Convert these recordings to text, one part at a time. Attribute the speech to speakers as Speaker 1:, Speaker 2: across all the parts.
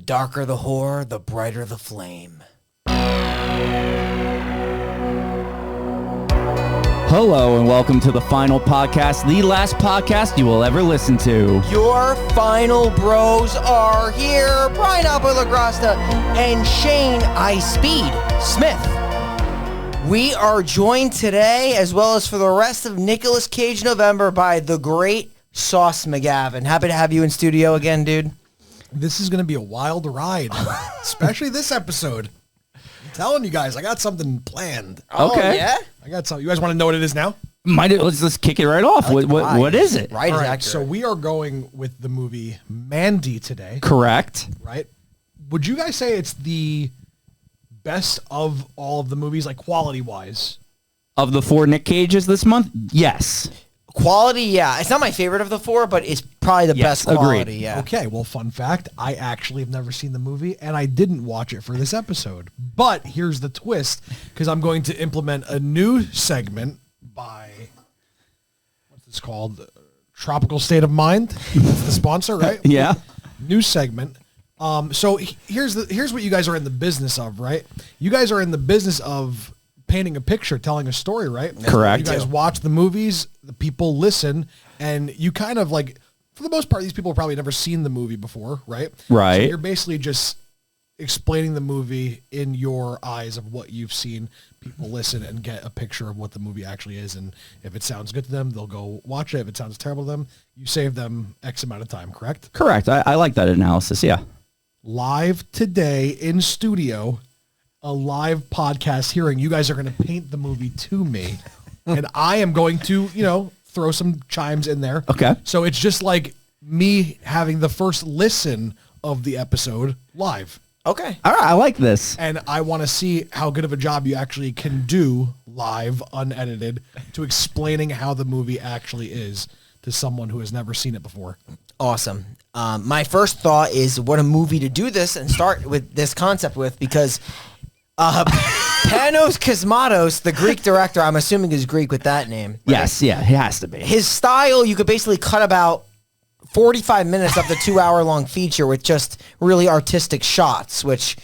Speaker 1: darker the horror, the brighter the flame.
Speaker 2: Hello and welcome to the final podcast, the last podcast you will ever listen to.
Speaker 1: Your final bros are here. Brian Alba-Lagrasta and Shane I-Speed Smith. We are joined today, as well as for the rest of Nicolas Cage November, by the great Sauce McGavin. Happy to have you in studio again, dude.
Speaker 3: This is going to be a wild ride, especially this episode. I'm telling you guys, I got something planned.
Speaker 2: Okay.
Speaker 1: Oh, yeah?
Speaker 3: I got something. You guys want to know what it is now?
Speaker 2: Let's kick it right off. What is it?
Speaker 1: Right,
Speaker 3: All right,
Speaker 1: accurate.
Speaker 3: so we are going with the movie Mandy today,
Speaker 2: Correct.
Speaker 3: right? Would you guys say it's the best of all of the movies, like quality-wise?
Speaker 2: Of the 4 Nick Cages this month? Yes.
Speaker 1: Quality, yeah. It's not my favorite of the 4, but it's probably the best quality,
Speaker 2: agreed.
Speaker 1: yeah.
Speaker 3: Okay, well, fun fact, I actually have never seen the movie, and I didn't watch it for this episode. But here's the twist, because I'm going to implement a new segment by, what's this called? Tropical State of Mind. That's the sponsor, right?
Speaker 2: Yeah.
Speaker 3: New segment. So here's what you guys are in the business of, right? You guys are in the business of painting a picture, telling a story, right?
Speaker 2: Correct.
Speaker 3: You guys watch the movies, the people listen, and you kind of like, for the most part, these people have probably never seen the movie before, right?
Speaker 2: Right.
Speaker 3: So you're basically just explaining the movie in your eyes of what you've seen. People listen and get a picture of what the movie actually is, and if it sounds good to them, they'll go watch it. If it sounds terrible to them, you save them X amount of time, correct?
Speaker 2: Correct. I like that analysis, yeah.
Speaker 3: Live today in studio, a live podcast hearing. You guys are going to paint the movie to me, and I am going to, throw some chimes in there.
Speaker 2: Okay.
Speaker 3: So it's just like me having the first listen of the episode live.
Speaker 1: Okay.
Speaker 2: All right, I like this.
Speaker 3: And I want to see how good of a job you actually can do live, unedited, to explaining how the movie actually is to someone who has never seen it before.
Speaker 1: Awesome. My first thought is what a movie to do this and start with this concept with, because Panos Cosmatos, the Greek director, I'm assuming is Greek with that name. Right?
Speaker 2: Yes, yeah, it has to be.
Speaker 1: His style, you could basically cut about 45 minutes of the 2-hour-long feature with just really artistic shots, which,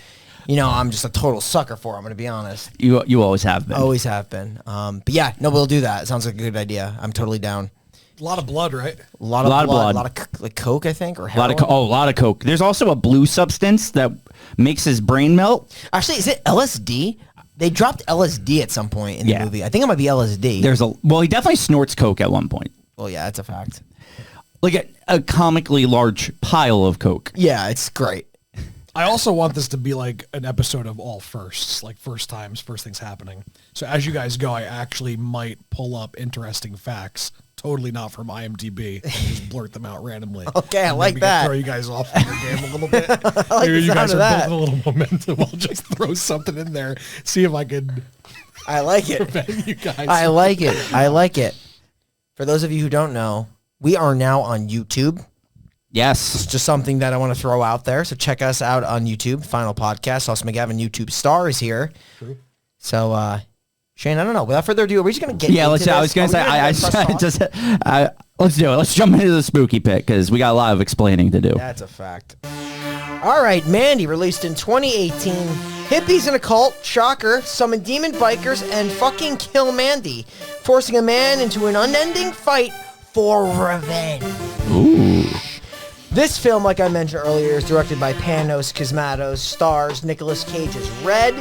Speaker 1: I'm just a total sucker for, I'm going to be honest.
Speaker 2: You always have been.
Speaker 1: Always have been. But yeah, no, we'll do that. It sounds like a good idea. I'm totally down.
Speaker 3: A lot of blood, right?
Speaker 1: A lot of blood. A lot of like coke, I think, or heroin.
Speaker 2: A lot of coke. There's also a blue substance that makes his brain melt.
Speaker 1: Actually, is it LSD? They dropped LSD at some point in the movie. I think it might be LSD.
Speaker 2: He definitely snorts coke at one point.
Speaker 1: Well, yeah, that's a fact.
Speaker 2: Like a comically large pile of coke.
Speaker 1: Yeah, it's great.
Speaker 3: I also want this to be like an episode of all firsts, like first times, first things happening. So as you guys go, I actually might pull up interesting facts, totally not from IMDb, and just blurt them out randomly.
Speaker 1: Okay, I like that.
Speaker 3: Throw you guys off your game a little bit.
Speaker 1: I like
Speaker 3: Maybe
Speaker 1: the
Speaker 3: you
Speaker 1: sound
Speaker 3: guys
Speaker 1: of
Speaker 3: are
Speaker 1: that.
Speaker 3: building a little momentum. I'll just throw something in there, see if I can
Speaker 1: I like it.
Speaker 3: prevent you guys.
Speaker 1: I like it. I like it. For those of you who don't know, we are now on YouTube.
Speaker 2: Yes.
Speaker 1: It's just something that I want to throw out there. So check us out on YouTube. Final podcast. Sauce McGavin YouTube star is here.
Speaker 3: True.
Speaker 1: So, Shane, I don't know. Without further ado, are we just going to get into
Speaker 2: let's.
Speaker 1: this?
Speaker 2: I was going to say.
Speaker 1: Are we
Speaker 2: Let's do it. Let's jump into the spooky pit because we got a lot of explaining to do.
Speaker 1: That's a fact. All right, Mandy, released in 2018. Hippies in a cult, shocker, summon demon bikers, and fucking kill Mandy, forcing a man into an unending fight for revenge.
Speaker 2: Ooh.
Speaker 1: This film, like I mentioned earlier, is directed by Panos Cosmatos, stars Nicolas Cage as Red,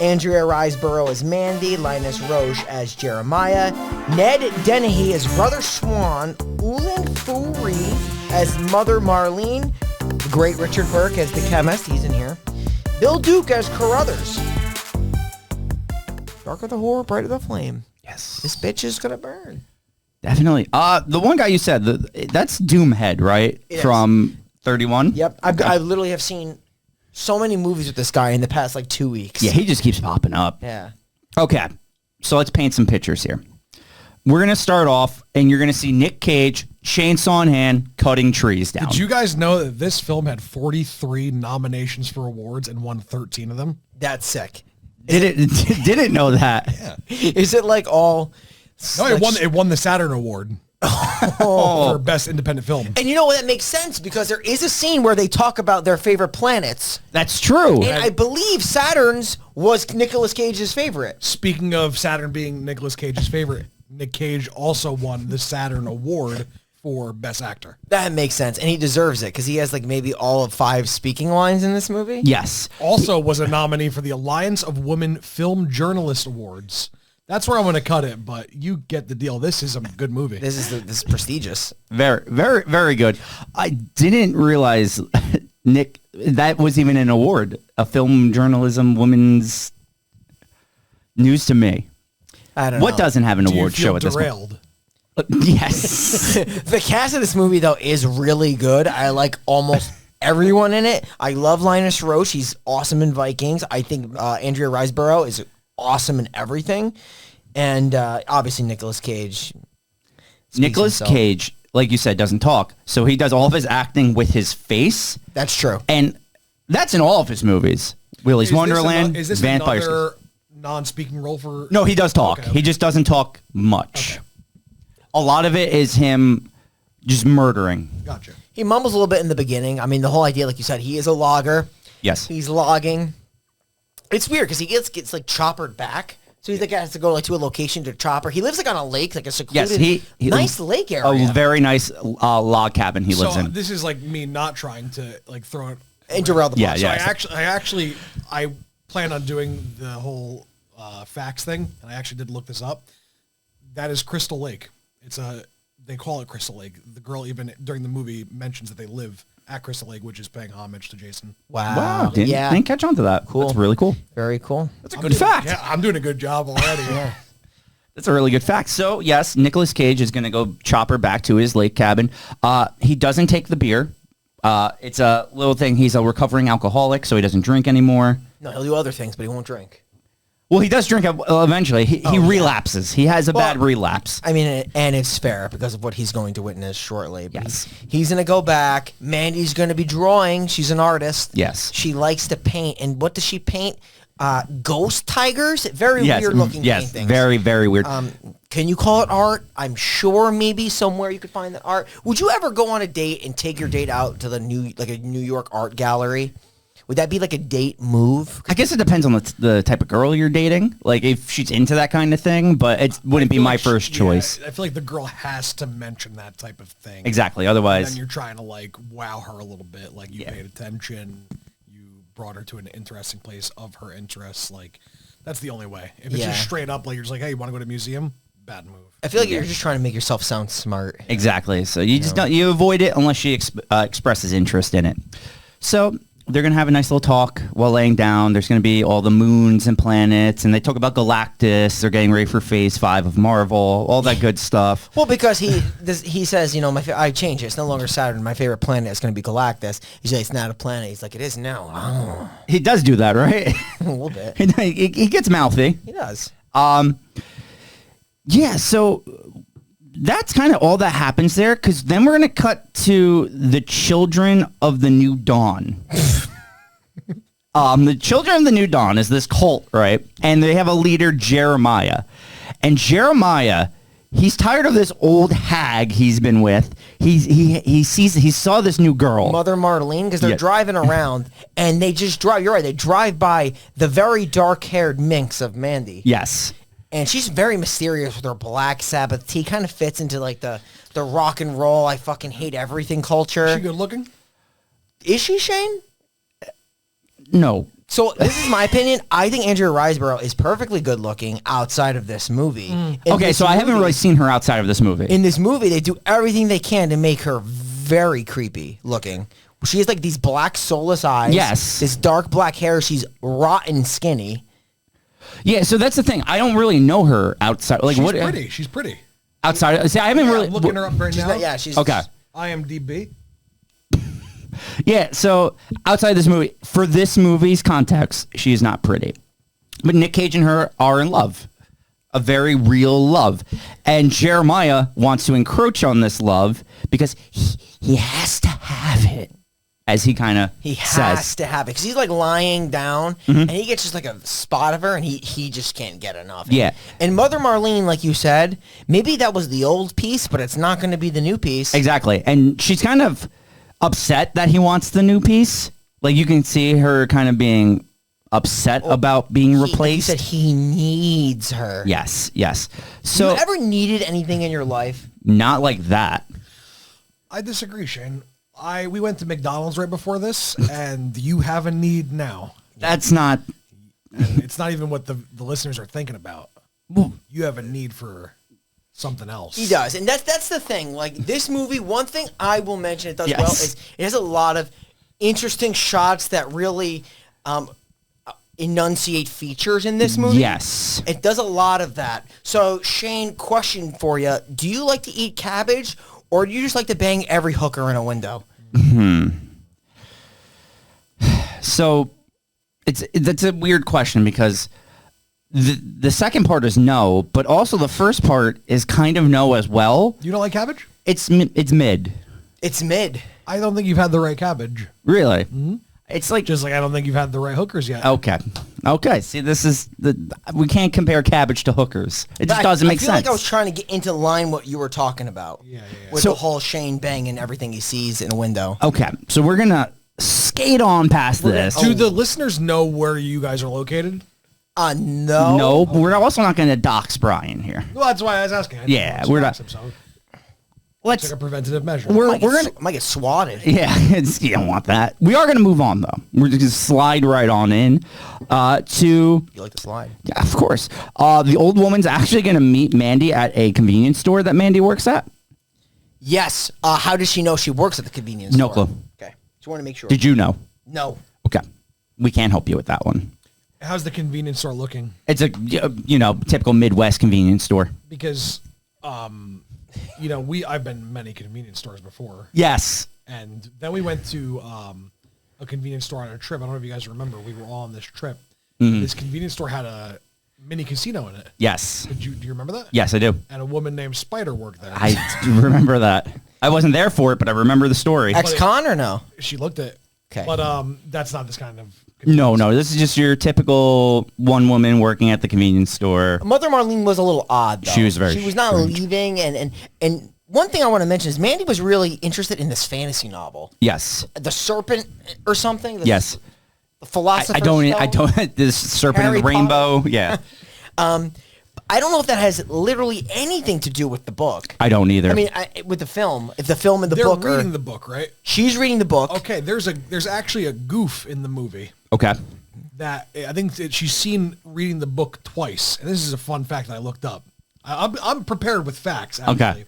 Speaker 1: Andrea Riseborough as Mandy, Linus Roche as Jeremiah, Ned Dennehy as Brother Swan, Ulan Furi as Mother Marlene, the great Richard Burke as the chemist, he's in here, Bill Duke as Carruthers. Darker the horror, brighter the flame.
Speaker 2: Yes.
Speaker 1: This bitch is gonna burn.
Speaker 2: Definitely. The one guy you said, that's Doomhead, right?
Speaker 1: It
Speaker 2: From 31?
Speaker 1: Yep, I literally have seen so many movies with this guy in the past 2 weeks.
Speaker 2: Yeah, he just keeps popping up.
Speaker 1: Yeah.
Speaker 2: Okay, so let's paint some pictures here. We're going to start off, and you're going to see Nick Cage, chainsaw in hand, cutting trees down.
Speaker 3: Did you guys know that this film had 43 nominations for awards and won 13 of them?
Speaker 1: That's sick.
Speaker 2: Didn't know that.
Speaker 3: Yeah.
Speaker 1: Is it like all...
Speaker 3: No, it won the Saturn Award. for best independent film.
Speaker 1: And you know what? That makes sense because there is a scene where they talk about their favorite planets.
Speaker 2: That's true.
Speaker 1: And I believe Saturn's was Nicolas Cage's favorite.
Speaker 3: Speaking of Saturn being Nicolas Cage's favorite, Nick Cage also won the Saturn Award for Best Actor.
Speaker 1: That makes sense. And he deserves it because he has like maybe all of 5 speaking lines in this movie.
Speaker 2: Yes.
Speaker 3: Also was a nominee for the Alliance of Women Film Journalist Awards. That's where I'm going to cut it, but you get the deal. This is a good movie.
Speaker 1: This is prestigious.
Speaker 2: Very, very, very good. I didn't realize, Nick, that was even an award. A film journalism women's news to me.
Speaker 1: I don't know.
Speaker 2: What doesn't have an
Speaker 3: Do you
Speaker 2: award
Speaker 3: feel
Speaker 2: show at this point?
Speaker 3: derailed?
Speaker 2: Yes.
Speaker 1: The cast of this movie, though, is really good. I like almost everyone in it. I love Linus Roche. He's awesome in Vikings. I think Andrea Riseborough is awesome in everything. And obviously Nicolas Cage.
Speaker 2: Nicolas Cage, like you said, doesn't talk. So he does all of his acting with his face.
Speaker 1: That's true.
Speaker 2: And that's in all of his movies. Willy's Wonderland,
Speaker 3: Is this
Speaker 2: Vampire
Speaker 3: another non-speaking role for...
Speaker 2: No, he does talk.
Speaker 3: Okay.
Speaker 2: He just doesn't talk much.
Speaker 3: Okay.
Speaker 2: A lot of it is him just murdering.
Speaker 3: Gotcha.
Speaker 1: He mumbles a little bit in the beginning. I mean, the whole idea, like you said, he is a logger.
Speaker 2: Yes.
Speaker 1: He's logging. It's weird because he gets like choppered back. So he's like has to go like to a location to chopper. He lives like on a lake, like a secluded,
Speaker 2: Yes, he
Speaker 1: nice lake area.
Speaker 2: A very nice log cabin he lives in.
Speaker 3: This is like me not trying to like throw it
Speaker 1: And derail the plot.
Speaker 2: Yeah,
Speaker 3: So
Speaker 2: yeah.
Speaker 3: I plan on doing the whole facts thing, and I actually did look this up. That is Crystal Lake. They call it Crystal Lake. The girl even during the movie mentions that they live at Crystal Lake, which is paying homage to Jason.
Speaker 1: Wow.
Speaker 2: Didn't catch on to that.
Speaker 1: Cool.
Speaker 2: That's really cool.
Speaker 1: Very cool.
Speaker 2: That's a good fact.
Speaker 3: Yeah, I'm doing a good job already.
Speaker 1: Yeah.
Speaker 2: That's a really good fact. So, yes, Nicolas Cage is going to go chopper back to his lake cabin. He doesn't take the beer. It's a little thing. He's a recovering alcoholic, so he doesn't drink anymore.
Speaker 1: No, he'll do other things, but he won't drink.
Speaker 2: Well, he does drink eventually. He relapses. He has a bad relapse.
Speaker 1: I mean, and it's fair because of what he's going to witness shortly. But
Speaker 2: Yes.
Speaker 1: He's going to go back. Mandy's going to be drawing. She's an artist.
Speaker 2: Yes.
Speaker 1: She likes to paint. And what does she paint? Ghost tigers? Very weird looking
Speaker 2: yes,
Speaker 1: paintings.
Speaker 2: very, very weird.
Speaker 1: Can you call it art? I'm sure maybe somewhere you could find that art. Would you ever go on a date and take your date out to a New York art gallery? Would that be like a date move?
Speaker 2: I guess it depends on the type of girl you're dating. Like if she's into that kind of thing, but it wouldn't be my first choice.
Speaker 3: I feel like the girl has to mention that type of thing.
Speaker 2: Exactly.
Speaker 3: And
Speaker 2: Otherwise,
Speaker 3: then you're trying to like wow her a little bit. Like you paid attention, you brought her to an interesting place of her interests. Like that's the only way. If it's just straight up, like you're just like, hey, you want to go to a museum? Bad move.
Speaker 1: I feel like you're just trying to make yourself sound smart.
Speaker 2: exactly. So you just don't, you avoid it unless she expresses interest in it. So they're going to have a nice little talk while laying down. There's going to be all the moons and planets, and they talk about Galactus. They're getting ready for Phase 5 of Marvel, all that good stuff.
Speaker 1: Well, because he says, you know, I changed it. It's no longer Saturn. My favorite planet is going to be Galactus. He's like, it's not a planet. He's like, it is now. Oh.
Speaker 2: He does do that, right?
Speaker 1: A little bit.
Speaker 2: he gets mouthy.
Speaker 1: He does.
Speaker 2: Yeah, so that's kind of all that happens there, because then we're going to cut to the Children of the New Dawn. The Children of the New Dawn is this cult, right? And they have a leader, Jeremiah. And Jeremiah, he's tired of this old hag he's been with. He saw this new girl.
Speaker 1: Mother Marlene, because they're driving around, and they just drive. You're right. They drive by the very dark-haired minx of Mandy.
Speaker 2: Yes.
Speaker 1: And she's very mysterious with her Black Sabbath tee. Kind of fits into like the rock and roll, I fucking hate everything culture.
Speaker 3: Is she good looking?
Speaker 1: Is she, Shane?
Speaker 2: No.
Speaker 1: So this is my opinion. I think Andrea Riseborough is perfectly good looking outside of this movie.
Speaker 2: Okay, so I haven't really seen her outside of this movie.
Speaker 1: In this movie, they do everything they can to make her very creepy looking. She has like these black soulless eyes.
Speaker 2: Yes.
Speaker 1: This dark black hair. She's rotten skinny.
Speaker 2: Yeah, so that's the thing. I don't really know her outside. Like,
Speaker 3: She's pretty. She's pretty.
Speaker 2: Outside. See, I haven't really
Speaker 3: I'm looking her up right now.
Speaker 1: She's
Speaker 2: okay.
Speaker 3: IMDb.
Speaker 2: Yeah, so outside this movie, for this movie's context, she is not pretty. But Nick Cage and her are in love. A very real love. And Jeremiah wants to encroach on this love because he has to have it. as he kind of
Speaker 1: He
Speaker 2: says.
Speaker 1: has to have it because he's like lying down and he gets just like a spot of her and he just can't get enough.
Speaker 2: Yeah.
Speaker 1: And Mother Marlene, like you said, maybe that was the old piece, but it's not going to be the new piece.
Speaker 2: Exactly. And she's kind of upset that he wants the new piece. Like you can see her kind of being upset about being
Speaker 1: He
Speaker 2: replaced.
Speaker 1: said he needs her.
Speaker 2: Yes.
Speaker 1: So,
Speaker 2: So
Speaker 1: you ever needed anything in your life?
Speaker 2: not like that.
Speaker 3: I disagree, Shane. We went to McDonald's right before this, and you have a need now.
Speaker 2: That's not.
Speaker 3: And it's not even what the listeners are thinking about. You have a need for something else.
Speaker 1: He does, and that's the thing. Like this movie, one thing I will mention it does
Speaker 2: Yes.
Speaker 1: well is it has a lot of interesting shots that really enunciate features in this movie.
Speaker 2: Yes.
Speaker 1: It does a lot of that. So Shane, question for you: do you like to eat cabbage, or do you just like to bang every hooker in a window?
Speaker 2: So that's a weird question because the second part is no, but also the first part is kind of no as well.
Speaker 3: You don't like cabbage?
Speaker 2: It's mid.
Speaker 1: It's mid.
Speaker 3: I don't think you've had the right cabbage.
Speaker 2: Really? It's like
Speaker 3: Just like I don't think you've had the right hookers yet.
Speaker 2: okay. See, this is we can't compare cabbage to hookers. It just doesn't make
Speaker 1: I feel
Speaker 2: sense.
Speaker 1: like I was trying to get into line what you were talking about.
Speaker 3: Yeah.
Speaker 1: With the whole Shane banging everything he sees in a window.
Speaker 2: Okay, so we're gonna skate on past this.
Speaker 3: Do the listeners know where you guys are located?
Speaker 1: No.
Speaker 2: No, but we're also not gonna dox Brian here.
Speaker 3: Well, that's why I was asking.
Speaker 2: Yeah, we're not-
Speaker 3: It's
Speaker 2: Let's.
Speaker 3: like a preventative measure.
Speaker 2: We're gonna.
Speaker 1: Might get swatted.
Speaker 2: Yeah, you don't want that. We are gonna move on though. We're just gonna slide right on in to.
Speaker 1: You like to slide?
Speaker 2: Yeah, of course. The old woman's actually gonna meet Mandy at a convenience store that Mandy works at.
Speaker 1: Yes. How does she know she works at the convenience store?
Speaker 2: No clue.
Speaker 1: Okay. Just want to make sure.
Speaker 2: Did you know?
Speaker 1: No.
Speaker 2: Okay, we can't help you with that one.
Speaker 3: How's the convenience store looking?
Speaker 2: It's a typical Midwest convenience store.
Speaker 3: Because, I've been many convenience stores before,
Speaker 2: Yes.
Speaker 3: and then we went to a convenience store on a trip. I don't know if you guys remember. We were all on this trip. This convenience store had a mini casino in it.
Speaker 2: Yes.
Speaker 3: Do you remember that?
Speaker 2: Yes, I do.
Speaker 3: And a woman named Spider worked there.
Speaker 2: I do remember that. I wasn't there for it, but I remember the story.
Speaker 1: Ex-con or no?
Speaker 3: She looked at.
Speaker 1: Okay.
Speaker 3: But that's not this kind of.
Speaker 2: No, this is just your typical one woman working at the convenience store.
Speaker 1: Mother Marlene was a little odd, though.
Speaker 2: She was very
Speaker 1: She was not
Speaker 2: strange.
Speaker 1: leaving, and one thing I want to mention is Mandy was really interested in this fantasy novel.
Speaker 2: Yes.
Speaker 1: The Serpent or something?
Speaker 2: Yes.
Speaker 1: The Philosopher's
Speaker 2: I
Speaker 1: Stone?
Speaker 2: don't, this serpent
Speaker 1: Harry
Speaker 2: and the rainbow. Yeah.
Speaker 1: I don't know if that has literally anything to do with the book.
Speaker 2: I don't either.
Speaker 1: I mean, with the film. If the film and the
Speaker 3: They're
Speaker 1: book are...
Speaker 3: reading the book, right?
Speaker 1: She's reading the book.
Speaker 3: Okay, there's actually a goof in the movie
Speaker 2: okay.
Speaker 3: that I think that she's seen reading the book twice. And this is a fun fact that I looked up. I'm prepared with facts, actually.
Speaker 2: Okay.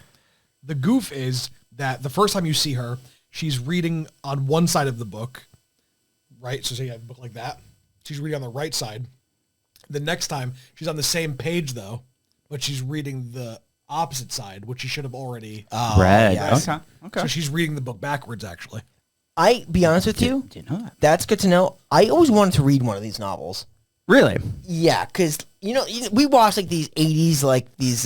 Speaker 3: The goof is that the first time you see her, she's reading on one side of the book, right? So say you have a book like that. She's reading on the right side. The next time, she's on the same page, though, but she's reading the opposite side, which she should have already...
Speaker 2: Read.
Speaker 1: yes.
Speaker 2: Okay.
Speaker 3: So she's reading the book backwards, actually.
Speaker 1: I be honest with you,
Speaker 2: Didn't know that.
Speaker 1: that's good to know. I always wanted to read one of these novels.
Speaker 2: Really?
Speaker 1: Yeah, because we watch like these '80s like these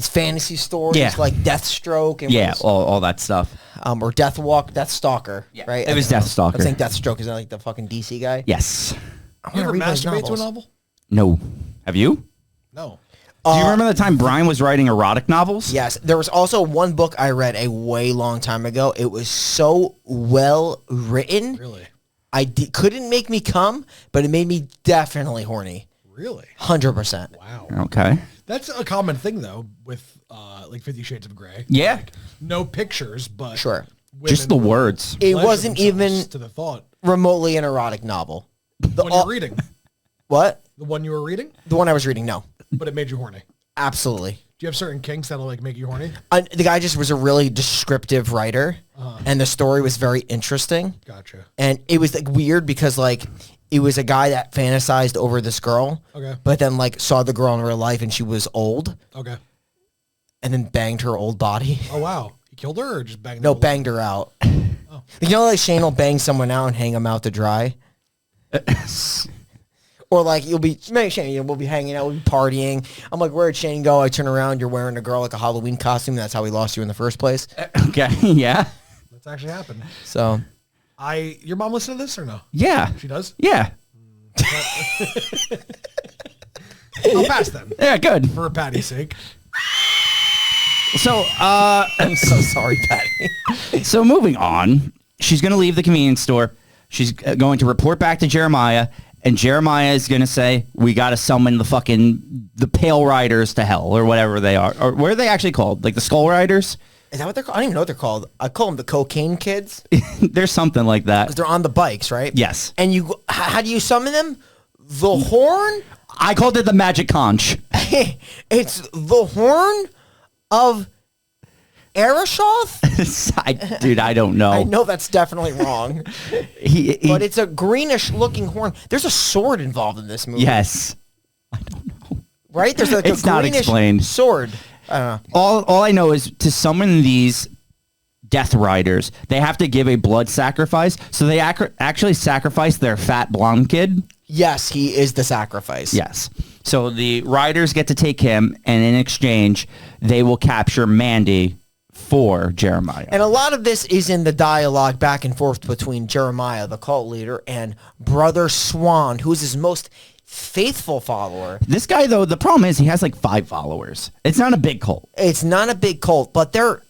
Speaker 1: fantasy stories,
Speaker 2: Yeah.
Speaker 1: like Deathstroke and
Speaker 2: Yeah, all that stuff.
Speaker 1: or Deathstalker, right?
Speaker 2: It was Deathstalker.
Speaker 1: I think Deathstroke is that like the fucking DC guy.
Speaker 2: Yes.
Speaker 1: I
Speaker 3: You
Speaker 1: wanna
Speaker 3: ever
Speaker 1: read those
Speaker 3: masturbate to a
Speaker 1: novels.
Speaker 3: novel?
Speaker 2: No. Have you?
Speaker 3: No.
Speaker 2: Do you remember the time Brian was writing erotic novels?
Speaker 1: Yes, there was also one book I read a way long time ago. It was so well written.
Speaker 3: Really?
Speaker 1: Couldn't make me come, but it made me definitely horny.
Speaker 3: Really?
Speaker 1: 100%.
Speaker 3: Wow.
Speaker 2: Okay.
Speaker 3: That's a common thing, though, with like 50 Shades of Grey.
Speaker 2: Yeah.
Speaker 3: Like, no pictures, but
Speaker 1: Sure.
Speaker 2: Just the
Speaker 3: women
Speaker 2: words.
Speaker 1: It
Speaker 3: pleasure
Speaker 1: wasn't
Speaker 3: themselves
Speaker 1: even
Speaker 3: to the thought.
Speaker 1: remotely an erotic novel.
Speaker 3: The one you're reading.
Speaker 1: What?
Speaker 3: The one you were reading,
Speaker 1: The one I was reading? No.
Speaker 3: but it made you horny.
Speaker 1: Absolutely.
Speaker 3: Do you have certain kinks that'll like make you horny?
Speaker 1: The guy just was a really descriptive writer, and the story was very interesting.
Speaker 3: Gotcha.
Speaker 1: And it was like weird because like it was a guy that fantasized over this girl,
Speaker 3: Okay.
Speaker 1: but then like saw the girl in real life and she was old,
Speaker 3: Okay.
Speaker 1: and then banged her old body.
Speaker 3: Oh, wow. He killed her or just banged
Speaker 1: No,
Speaker 3: her?
Speaker 1: banged her out. Like Shane will bang someone out and hang him out to dry. Or like we'll be hanging out, we'll be partying. I'm like, where'd Shane go? I turn around, you're wearing a girl like a Halloween costume. That's how we lost you in the first place.
Speaker 2: Okay. Yeah.
Speaker 3: That's actually happened.
Speaker 1: So
Speaker 3: Your mom listen to this or no?
Speaker 2: Yeah.
Speaker 3: She does?
Speaker 2: Yeah.
Speaker 3: I'll pass then.
Speaker 2: Yeah, good.
Speaker 3: For Patty's sake.
Speaker 2: So,
Speaker 1: I'm so sorry, Patty.
Speaker 2: so moving on, she's going to leave the convenience store. She's going to report back to Jeremiah, and Jeremiah is going to say, we got to summon the Pale Riders to hell, or whatever they are. Or what are they actually called? Like the Skull Riders?
Speaker 1: Is that what they're called? I don't even know what they're called. I call them the cocaine kids.
Speaker 2: There's something like that.
Speaker 1: Because they're on the bikes, right?
Speaker 2: Yes.
Speaker 1: And how do you summon them? The horn?
Speaker 2: I called it the magic conch.
Speaker 1: It's the horn of Arishoth?
Speaker 2: Dude, I don't know.
Speaker 1: I know that's definitely wrong. But it's a greenish looking horn. There's a sword involved in this movie.
Speaker 2: Yes. I don't know.
Speaker 1: Right? There's like
Speaker 2: It's
Speaker 1: a
Speaker 2: not
Speaker 1: greenish
Speaker 2: explained.
Speaker 1: sword. I don't know.
Speaker 2: All I know is to summon these Death Riders, they have to give a blood sacrifice. So they actually sacrifice their fat blonde kid.
Speaker 1: Yes, he is the sacrifice.
Speaker 2: Yes. So the Riders get to take him, and in exchange, they will capture Mandy for Jeremiah.
Speaker 1: And a lot of this is in the dialogue back and forth between Jeremiah, the cult leader, and Brother Swan, who's his most faithful follower.
Speaker 2: This guy, though, the problem is he has like 5 followers. It's not a big cult.
Speaker 1: It's not a big cult, but they're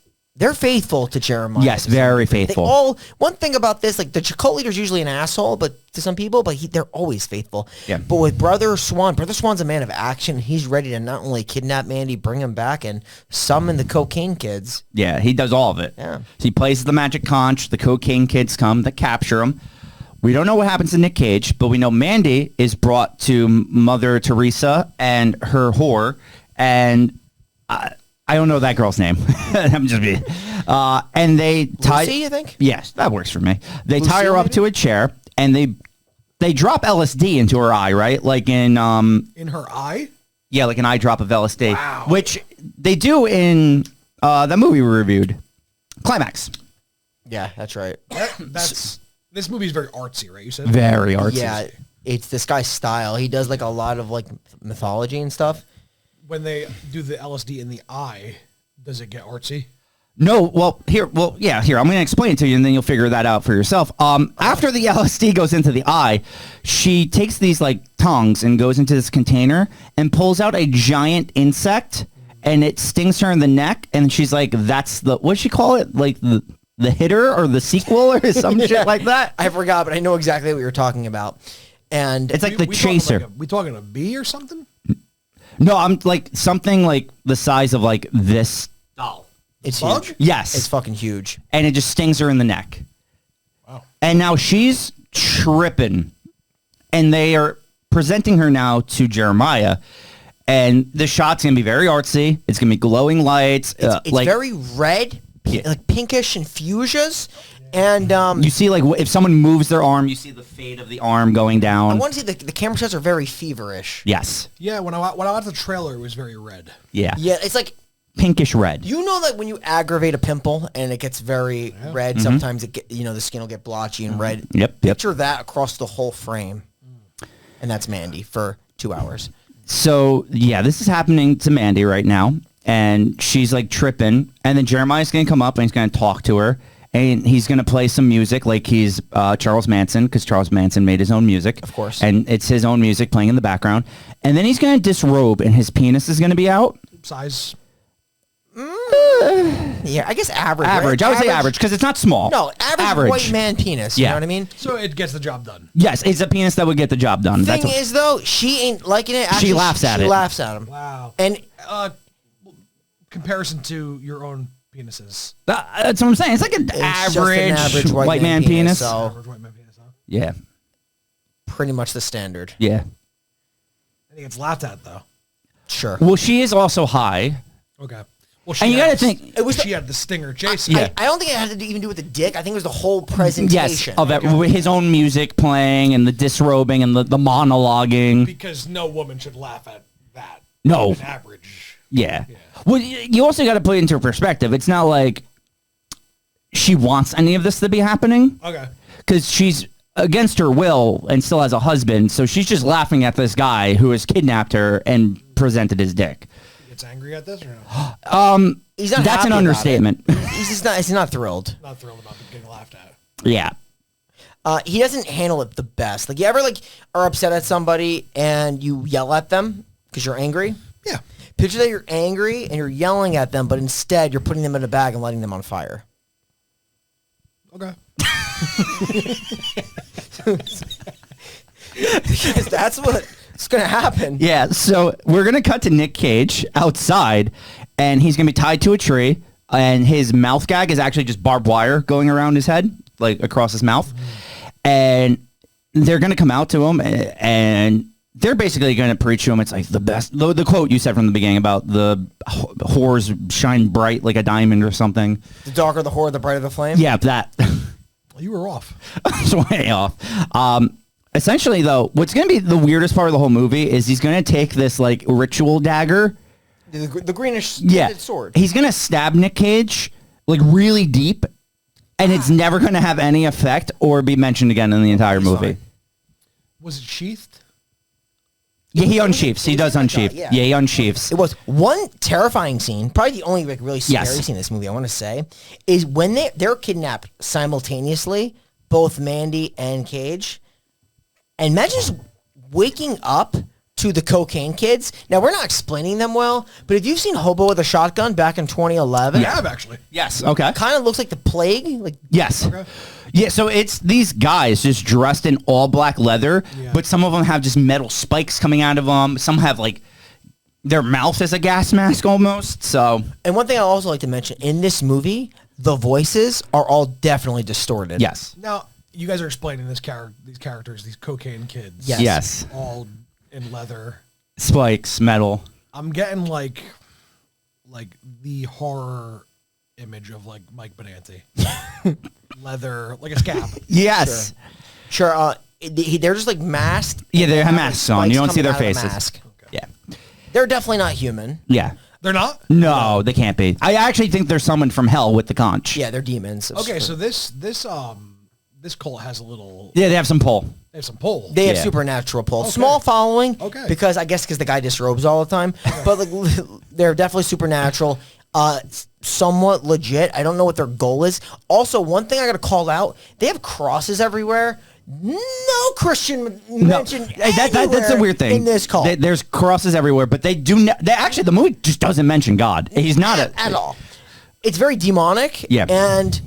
Speaker 1: faithful to Jeremiah.
Speaker 2: Yes, very faithful.
Speaker 1: One thing about this, like the cult leader's usually an asshole, but to some people, but they're always faithful.
Speaker 2: Yeah.
Speaker 1: But with Brother Swan's a man of action. He's ready to not only kidnap Mandy, bring him back, and summon the cocaine kids.
Speaker 2: Yeah, he does all of it.
Speaker 1: Yeah.
Speaker 2: So he plays the magic conch. The cocaine kids come to capture him. We don't know what happens to Nick Cage, but we know Mandy is brought to Mother Teresa and her whore, and I don't know that girl's name. I'm just being. And they tie.
Speaker 1: Lucy, you think?
Speaker 2: Yes, that works for me. They tie her
Speaker 1: Lucy,
Speaker 2: up
Speaker 1: maybe?
Speaker 2: to a chair, and they drop LSD into her eye, right? Like in
Speaker 3: her eye?
Speaker 2: yeah, like an eye drop of LSD,
Speaker 3: Wow.
Speaker 2: which they do in that movie we reviewed, Climax.
Speaker 1: Yeah, that's right.
Speaker 3: This movie is very artsy, right? You said
Speaker 2: Very artsy.
Speaker 1: Yeah, it's this guy's style. He does like a lot of like mythology and stuff.
Speaker 3: when they do the LSD in the eye, does it get artsy?
Speaker 2: No, here, I'm going to explain it to you, and then you'll figure that out for yourself. After the LSD goes into the eye, she takes these like tongs and goes into this container and pulls out a giant insect, and it stings her in the neck, and she's like, "That's the what'd she call it? Like the hitter or the sequel or some shit like that."
Speaker 1: I forgot, but I know exactly what you're talking about. And
Speaker 2: It's like the chaser.
Speaker 3: We talking a bee or something?
Speaker 2: No, I'm like something like the size of like this.
Speaker 1: it's
Speaker 3: Bug?
Speaker 1: huge.
Speaker 2: Yes,
Speaker 1: It's fucking huge.
Speaker 2: and it just stings her in the neck.
Speaker 3: Wow.
Speaker 2: And now she's tripping, and they are presenting her now to Jeremiah, and the shot's gonna be very artsy. It's gonna be glowing lights.
Speaker 1: It's
Speaker 2: like
Speaker 1: very red, like pinkish and fuchsias. And
Speaker 2: you see, like if someone moves their arm, you see the fade of the arm going
Speaker 1: I
Speaker 2: down.
Speaker 1: want to see the camera shots are very feverish.
Speaker 2: Yes.
Speaker 3: Yeah, when I watched the trailer, it was very red.
Speaker 2: Yeah.
Speaker 1: Yeah, it's like,
Speaker 2: Pinkish red.
Speaker 1: you know that when you aggravate a pimple and it gets very red, sometimes the skin will get blotchy and red.
Speaker 2: Yep.
Speaker 1: Picture that across the whole frame. And that's Mandy for 2 hours.
Speaker 2: So yeah, this is happening to Mandy right now, and she's like tripping, and then Jeremiah's gonna come up and he's gonna talk to her. And he's going to play some music like he's Charles Manson, because Charles Manson made his own music.
Speaker 1: Of course.
Speaker 2: And it's his own music playing in the background. And then he's going to disrobe, and his penis is going to be out.
Speaker 3: Size.
Speaker 1: Yeah, I guess average.
Speaker 2: Average.
Speaker 1: Right?
Speaker 2: I would say average, because it's not small.
Speaker 1: No, average white man penis. You
Speaker 2: Yeah.
Speaker 1: know what I mean?
Speaker 3: So it gets the job done.
Speaker 2: Yes, it's a penis that would get the job done.
Speaker 1: Thing is, though, she ain't liking it. Actually,
Speaker 2: She laughs at it.
Speaker 1: She laughs at him.
Speaker 3: Wow.
Speaker 1: And
Speaker 3: Comparison to your own penises.
Speaker 2: That's what I'm saying. It's like an
Speaker 1: just
Speaker 2: average,
Speaker 1: an average
Speaker 2: white man penis.
Speaker 1: So
Speaker 3: Average white man penis, huh?
Speaker 2: Yeah.
Speaker 1: pretty much the standard.
Speaker 2: Yeah.
Speaker 3: I think it's laughed at though.
Speaker 1: Sure.
Speaker 2: Well, she is also high.
Speaker 3: Okay. Well,
Speaker 2: And you
Speaker 3: had
Speaker 2: gotta
Speaker 3: the-
Speaker 2: think-
Speaker 1: It was
Speaker 3: she had the stinger Jason.
Speaker 2: Yeah.
Speaker 1: I don't think it had to even do with the dick. I think it was the whole presentation.
Speaker 2: Yes, of it, with his own music playing and the disrobing and the monologuing.
Speaker 3: Because no woman should laugh at that.
Speaker 2: No.
Speaker 3: An average.
Speaker 2: Yeah. Well, you also got to put it into perspective. It's not like she wants any of this to be happening,
Speaker 3: Okay.
Speaker 2: because she's against her will and still has a husband. So she's just laughing at this guy who has kidnapped her and presented his dick.
Speaker 3: He gets angry at this or no?
Speaker 1: He's not
Speaker 2: That's
Speaker 1: happy
Speaker 2: an
Speaker 1: about
Speaker 2: understatement.
Speaker 1: it. He's not thrilled.
Speaker 3: Not thrilled about getting laughed at.
Speaker 2: Yeah.
Speaker 1: He doesn't handle it the best. Like, you ever like are upset at somebody and you yell at them because you're angry?
Speaker 3: Yeah.
Speaker 1: Picture that you're angry and you're yelling at them, but instead you're putting them in a bag and lighting them on fire.
Speaker 3: Okay.
Speaker 1: Because that's what's going to happen.
Speaker 2: Yeah, so we're going to cut to Nick Cage outside, and he's going to be tied to a tree, and his mouth gag is actually just barbed wire going around his head, like across his mouth. And they're going to come out to him, and they're basically going to preach to him. It's like the best. The quote you said from the beginning about the whores shine bright like a diamond or something.
Speaker 1: The darker the whore, the brighter the flame?
Speaker 2: Yeah, that.
Speaker 3: You were off.
Speaker 2: It's way off. Essentially, though, what's going to be the weirdest part of the whole movie is he's going to take this like ritual dagger.
Speaker 1: The greenish sword.
Speaker 2: He's going to stab Nick Cage like really deep, and it's never going to have any effect or be mentioned again in the entire movie.
Speaker 3: Fine. Was it sheathed?
Speaker 2: Yeah, he unsheaths. He does unsheath.
Speaker 1: Yeah.
Speaker 2: Yeah, he unsheaths.
Speaker 1: It was one terrifying scene, probably the only like really scary scene in this movie, I want to say, is when they're kidnapped simultaneously, both Mandy and Cage. And imagine just waking up to the cocaine kids. Now, we're not explaining them well, but if you've seen Hobo with a Shotgun back in 2011,
Speaker 3: I have, actually.
Speaker 2: Yes. Okay.
Speaker 1: kind of looks like the plague. Like,
Speaker 2: Yes.
Speaker 3: Okay.
Speaker 2: Yeah, so it's these guys just dressed in all black leather,
Speaker 3: Yeah.
Speaker 2: but some of them have just metal spikes coming out of them. Some have like their mouth as a gas mask almost. So
Speaker 1: and one thing I also like to mention, in this movie, the voices are all definitely distorted.
Speaker 2: yes.
Speaker 3: Now, you guys are explaining these characters, these cocaine kids.
Speaker 1: Yes.
Speaker 2: Yes.
Speaker 3: All in leather.
Speaker 2: Spikes, metal.
Speaker 3: I'm getting like the horror image of like Mike Benanti. Leather, like a scab.
Speaker 2: Yes.
Speaker 1: Sure, they're just like masked.
Speaker 2: Yeah, they
Speaker 1: and
Speaker 2: have
Speaker 1: like
Speaker 2: masks on. You
Speaker 1: spikes
Speaker 2: don't see their
Speaker 1: coming out of the
Speaker 2: faces.
Speaker 1: mask.
Speaker 2: Yeah.
Speaker 1: They're definitely not human.
Speaker 2: Yeah.
Speaker 3: They're not?
Speaker 2: No, they can't be. I actually think they're summoned from hell with the conch.
Speaker 1: Yeah, they're demons.
Speaker 3: Okay, so this cult has a little.
Speaker 2: Yeah, they have some pull.
Speaker 3: They have some pull.
Speaker 1: They have
Speaker 2: Yeah.
Speaker 1: supernatural pull.
Speaker 3: Okay.
Speaker 1: Small following.
Speaker 3: Okay.
Speaker 1: Because the guy disrobes all the time. But like, they're definitely supernatural. Somewhat legit. I don't know what their goal is. Also, one thing I got to call out: they have crosses everywhere. No Christian mentioned
Speaker 2: Hey, that's a weird thing.
Speaker 1: in this cult
Speaker 2: There's crosses everywhere, but they do not. Actually, the movie just doesn't mention God. He's not
Speaker 1: at all. It's very demonic.
Speaker 2: Yeah.
Speaker 1: And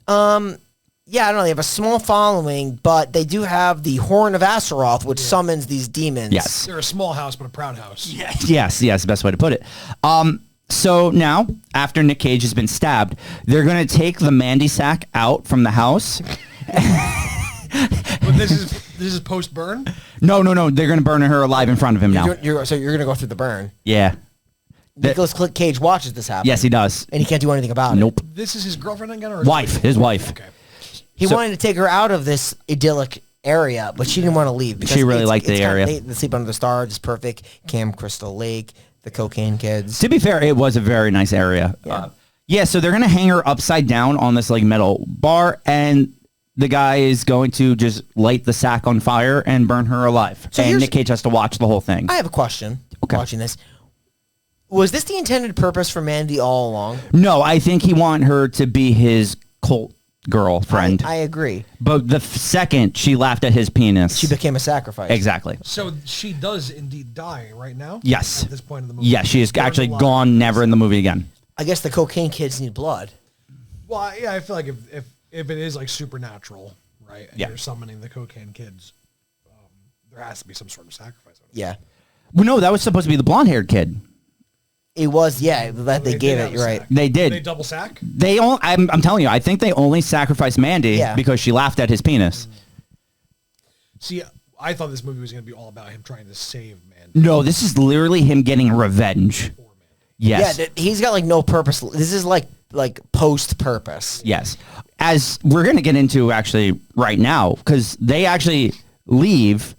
Speaker 1: yeah, I don't know. They have a small following, but they do have the Horn of Astaroth, which summons these demons.
Speaker 2: Yes.
Speaker 3: They're a small house, but a proud house.
Speaker 2: Yes, the best way to put it. So now, after Nick Cage has been stabbed, they're going to take the Mandy sack out from the house.
Speaker 3: But this is post burn.
Speaker 2: No, they're going to burn her alive in front of him now.
Speaker 1: So you're going to go through the burn.
Speaker 2: Yeah.
Speaker 1: Nicholas Cage watches this happen.
Speaker 2: Yes, he does.
Speaker 1: And he can't do anything about it.
Speaker 2: Nope.
Speaker 3: This is his girlfriend again, or his
Speaker 2: His wife.
Speaker 3: Okay.
Speaker 1: He
Speaker 2: So-
Speaker 1: wanted to take her out of this idyllic area, but she didn't want to leave. Because
Speaker 2: She really liked the area.
Speaker 1: The Sleep Under the Stars is perfect. Camp Crystal Lake, the cocaine kids.
Speaker 2: To be fair, it was a very nice area. Yeah, so they're going to hang her upside down on this like metal bar, and the guy is going to just light the sack on fire and burn her alive.
Speaker 1: So
Speaker 2: and Nick Cage has to watch the whole thing.
Speaker 1: I have a question.
Speaker 2: Okay.
Speaker 1: Watching this, was this the intended purpose for Mandy all along?
Speaker 2: No, I think he wanted her to be his cult girlfriend.
Speaker 1: I agree.
Speaker 2: But the second she laughed at his penis.
Speaker 1: She became a sacrifice.
Speaker 2: Exactly.
Speaker 3: So she does indeed die right now.
Speaker 2: Yes.
Speaker 3: At this point in the movie.
Speaker 2: Yeah, she is
Speaker 3: Burned
Speaker 2: actually
Speaker 3: alive.
Speaker 2: gone, never in the movie again.
Speaker 1: I guess the cocaine kids need blood.
Speaker 3: Well, yeah, I feel like if it is like supernatural, right? And
Speaker 2: Yeah.
Speaker 3: you're summoning the cocaine kids, there has to be some sort of sacrifice.
Speaker 1: Yeah.
Speaker 2: Well, no, that was supposed to be the blonde-haired kid.
Speaker 1: It was, yeah, that they gave
Speaker 3: did
Speaker 1: it,
Speaker 3: have a
Speaker 1: you're right.
Speaker 3: sack.
Speaker 2: They did.
Speaker 3: They double sack.
Speaker 2: I'm telling you, I think they only sacrificed Mandy
Speaker 1: Yeah.
Speaker 2: because she laughed at his penis.
Speaker 3: See, I thought this movie was going to be all about him trying to save Mandy.
Speaker 2: No, this is literally him getting revenge.
Speaker 3: Poor Mandy.
Speaker 2: Yes.
Speaker 1: Yeah, he's got like no purpose. This is like post purpose.
Speaker 2: Yes. As we're going to get into actually right now, because they actually leave,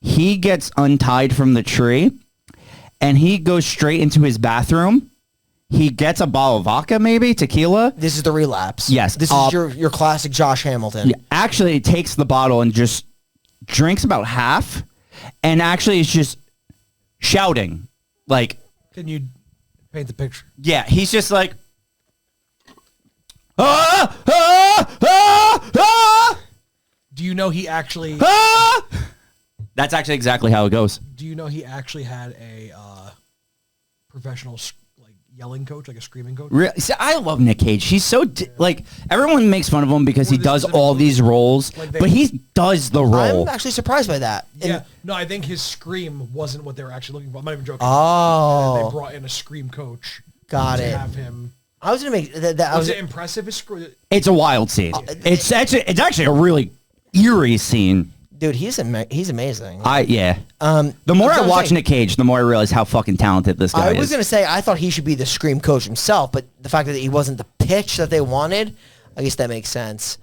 Speaker 2: he gets untied from the tree and he goes straight into his bathroom. He gets a bottle of vodka, maybe tequila.
Speaker 1: This is the relapse.
Speaker 2: Yes.
Speaker 1: This is your classic Josh Hamilton.
Speaker 2: Actually takes the bottle and just drinks about half and actually is just shouting. Like,
Speaker 3: Can you paint the picture?
Speaker 2: yeah, he's just like, ah, ah, ah, ah.
Speaker 3: Do you know he actually?
Speaker 2: Ah! That's actually exactly how it goes.
Speaker 3: Do you know he actually had a professional like yelling coach, like a screaming coach?
Speaker 2: Really? See, I love Nick Cage. He's so like everyone makes fun of him because he does all these roles, but he does the role.
Speaker 1: I'm actually surprised by that.
Speaker 3: Yeah, no, I think his scream wasn't what they were actually looking for. I'm not even joking.
Speaker 1: Oh,
Speaker 3: And they brought in a scream coach.
Speaker 1: Got
Speaker 3: to
Speaker 1: it.
Speaker 3: Have him.
Speaker 1: I was gonna make that.
Speaker 3: Was it impressive? His scream.
Speaker 2: It's a wild scene. It's actually a really eerie scene.
Speaker 1: Dude, he's amazing.
Speaker 2: The more I watch Nick Cage, the more I realize how fucking talented this guy is.
Speaker 1: I was gonna say I thought he should be the scream coach himself, but the fact that he wasn't the pitch that they wanted, I guess that makes sense.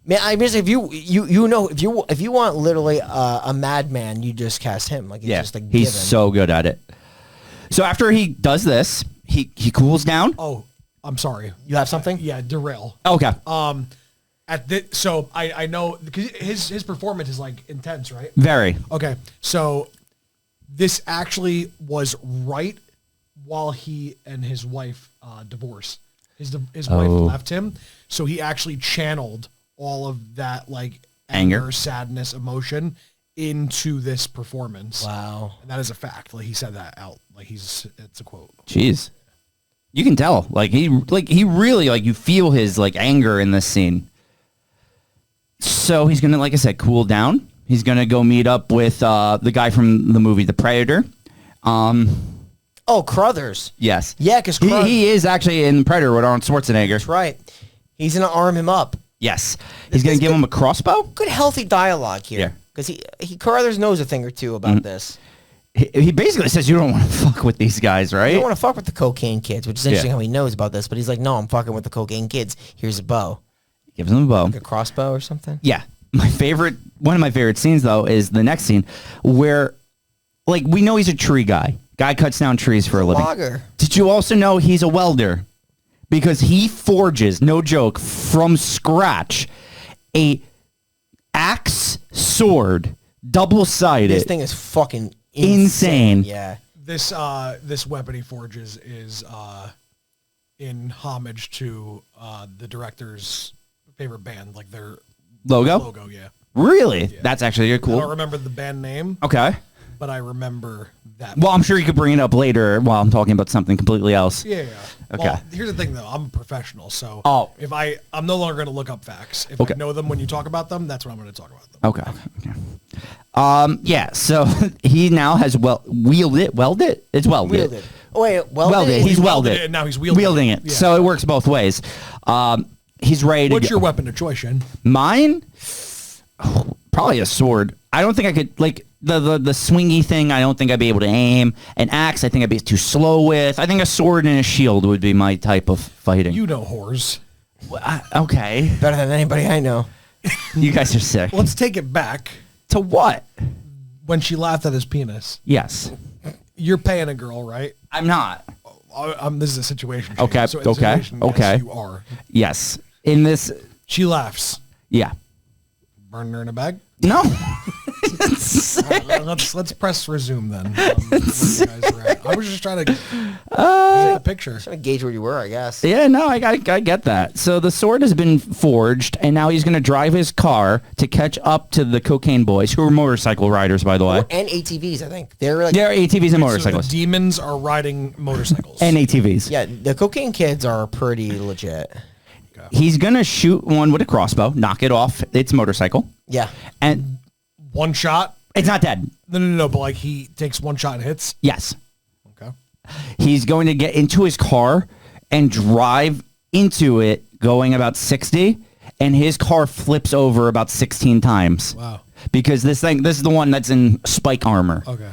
Speaker 1: Man, I mean, if you want literally a madman, you just cast him. Like just like
Speaker 2: he's so good at it. So after he does this, he cools down.
Speaker 3: Oh, I'm sorry.
Speaker 1: You have something?
Speaker 3: Yeah, derail.
Speaker 2: Okay.
Speaker 3: So I know because his performance is like intense, right?
Speaker 2: Very.
Speaker 3: Okay, so this actually was right while he and his wife divorced. His wife left him, so he actually channeled all of that like anger, sadness, emotion into this performance.
Speaker 1: Wow,
Speaker 3: and that is a fact. Like he said that out. Like it's a quote.
Speaker 2: Jeez, you can tell. He really you feel his like anger in this scene. So he's gonna, like I said, cool down. He's gonna go meet up with the guy from the movie The Predator.
Speaker 1: Crothers.
Speaker 2: Yes.
Speaker 1: Yeah, because
Speaker 2: he is actually in Predator with Arnold Schwarzenegger.
Speaker 1: That's right. He's gonna arm him up.
Speaker 2: Yes. He's gonna give him a crossbow.
Speaker 1: Good, healthy dialogue here. Because he Carruthers knows a thing or two about this.
Speaker 2: He basically says you don't want to fuck with these guys, right?
Speaker 1: You don't want to fuck with the cocaine kids, which is interesting how he knows about this. But he's like, no, I'm fucking with the cocaine kids. Here's a bow.
Speaker 2: Gives him a bow.
Speaker 1: Like a crossbow or something?
Speaker 2: Yeah. One of my favorite scenes, though, is the next scene where, we know he's a tree guy. Guy cuts down trees for a living.
Speaker 1: Logger.
Speaker 2: Did you also know he's a welder? Because he forges, no joke, from scratch, a axe sword, double-sided.
Speaker 1: This thing is fucking
Speaker 2: insane.
Speaker 1: Yeah.
Speaker 3: This weapon he forges is in homage to the director's favorite band, like their logo, yeah.
Speaker 2: Really?
Speaker 3: Yeah.
Speaker 2: That's actually cool.
Speaker 3: I don't remember the band name.
Speaker 2: Okay.
Speaker 3: But I remember that.
Speaker 2: Well, I'm sure you could bring it up later while I'm talking about something completely else.
Speaker 3: Yeah.
Speaker 2: Okay.
Speaker 3: Well, here's the thing, though. I'm a professional, so if I'm no longer going to look up facts. If I know them when you talk about them, that's when I'm going to talk about them.
Speaker 2: Okay. Yeah. So he now has welded. It's welded.
Speaker 1: Wielded. Oh wait, welded.
Speaker 2: He's welded
Speaker 3: it, and now he's wielding
Speaker 2: it.
Speaker 3: Yeah.
Speaker 2: So it works both ways. He's ready to
Speaker 3: What's your weapon of choice, Shane?
Speaker 2: Mine? Probably a sword. I don't think I could, the swingy thing, I don't think I'd be able to aim. An axe, I think I'd be too slow with. I think a sword and a shield would be my type of fighting.
Speaker 3: You know whores.
Speaker 2: Okay.
Speaker 1: Better than anybody I know.
Speaker 2: You guys are sick.
Speaker 3: Let's take it back.
Speaker 2: To what?
Speaker 3: When she laughed at his penis.
Speaker 2: Yes.
Speaker 3: You're paying a girl, right?
Speaker 2: I'm not.
Speaker 3: This is a situation. Shane.
Speaker 2: Okay.
Speaker 3: So in
Speaker 2: Okay.
Speaker 3: Situation, yes, you are.
Speaker 2: Yes. In this.
Speaker 3: She laughs.
Speaker 2: Yeah.
Speaker 3: Burn her in a bag?
Speaker 2: No.
Speaker 3: Let's press resume then. Where you guys were at. I was just trying to get the picture.
Speaker 1: Trying to gauge where you were, I guess.
Speaker 2: Yeah, no, I get that. So the sword has been forged, and now he's going to drive his car to catch up to the cocaine boys, who are motorcycle riders, by the way.
Speaker 1: And ATVs, I think. They're
Speaker 2: ATVs and
Speaker 3: So
Speaker 2: motorcycles.
Speaker 3: the demons are riding motorcycles.
Speaker 2: And ATVs.
Speaker 1: Yeah, the cocaine kids are pretty legit.
Speaker 2: He's going to shoot one with a crossbow, knock it off its motorcycle.
Speaker 1: Yeah.
Speaker 2: And
Speaker 3: one shot?
Speaker 2: It's not dead.
Speaker 3: No, but he takes one shot and hits?
Speaker 2: Yes.
Speaker 3: Okay.
Speaker 2: He's going to get into his car and drive into it going about 60, and his car flips over about 16 times.
Speaker 3: Wow.
Speaker 2: Because this is the one that's in spike armor.
Speaker 3: Okay.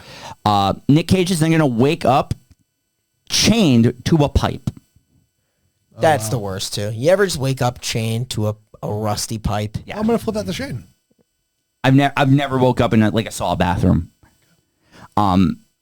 Speaker 2: Nick Cage is then going to wake up chained to a pipe.
Speaker 1: That's the worst, too. You ever just wake up chained to a rusty pipe?
Speaker 3: Yeah. I'm going to flip that to Shane.
Speaker 2: I've never woke up in a saw bathroom.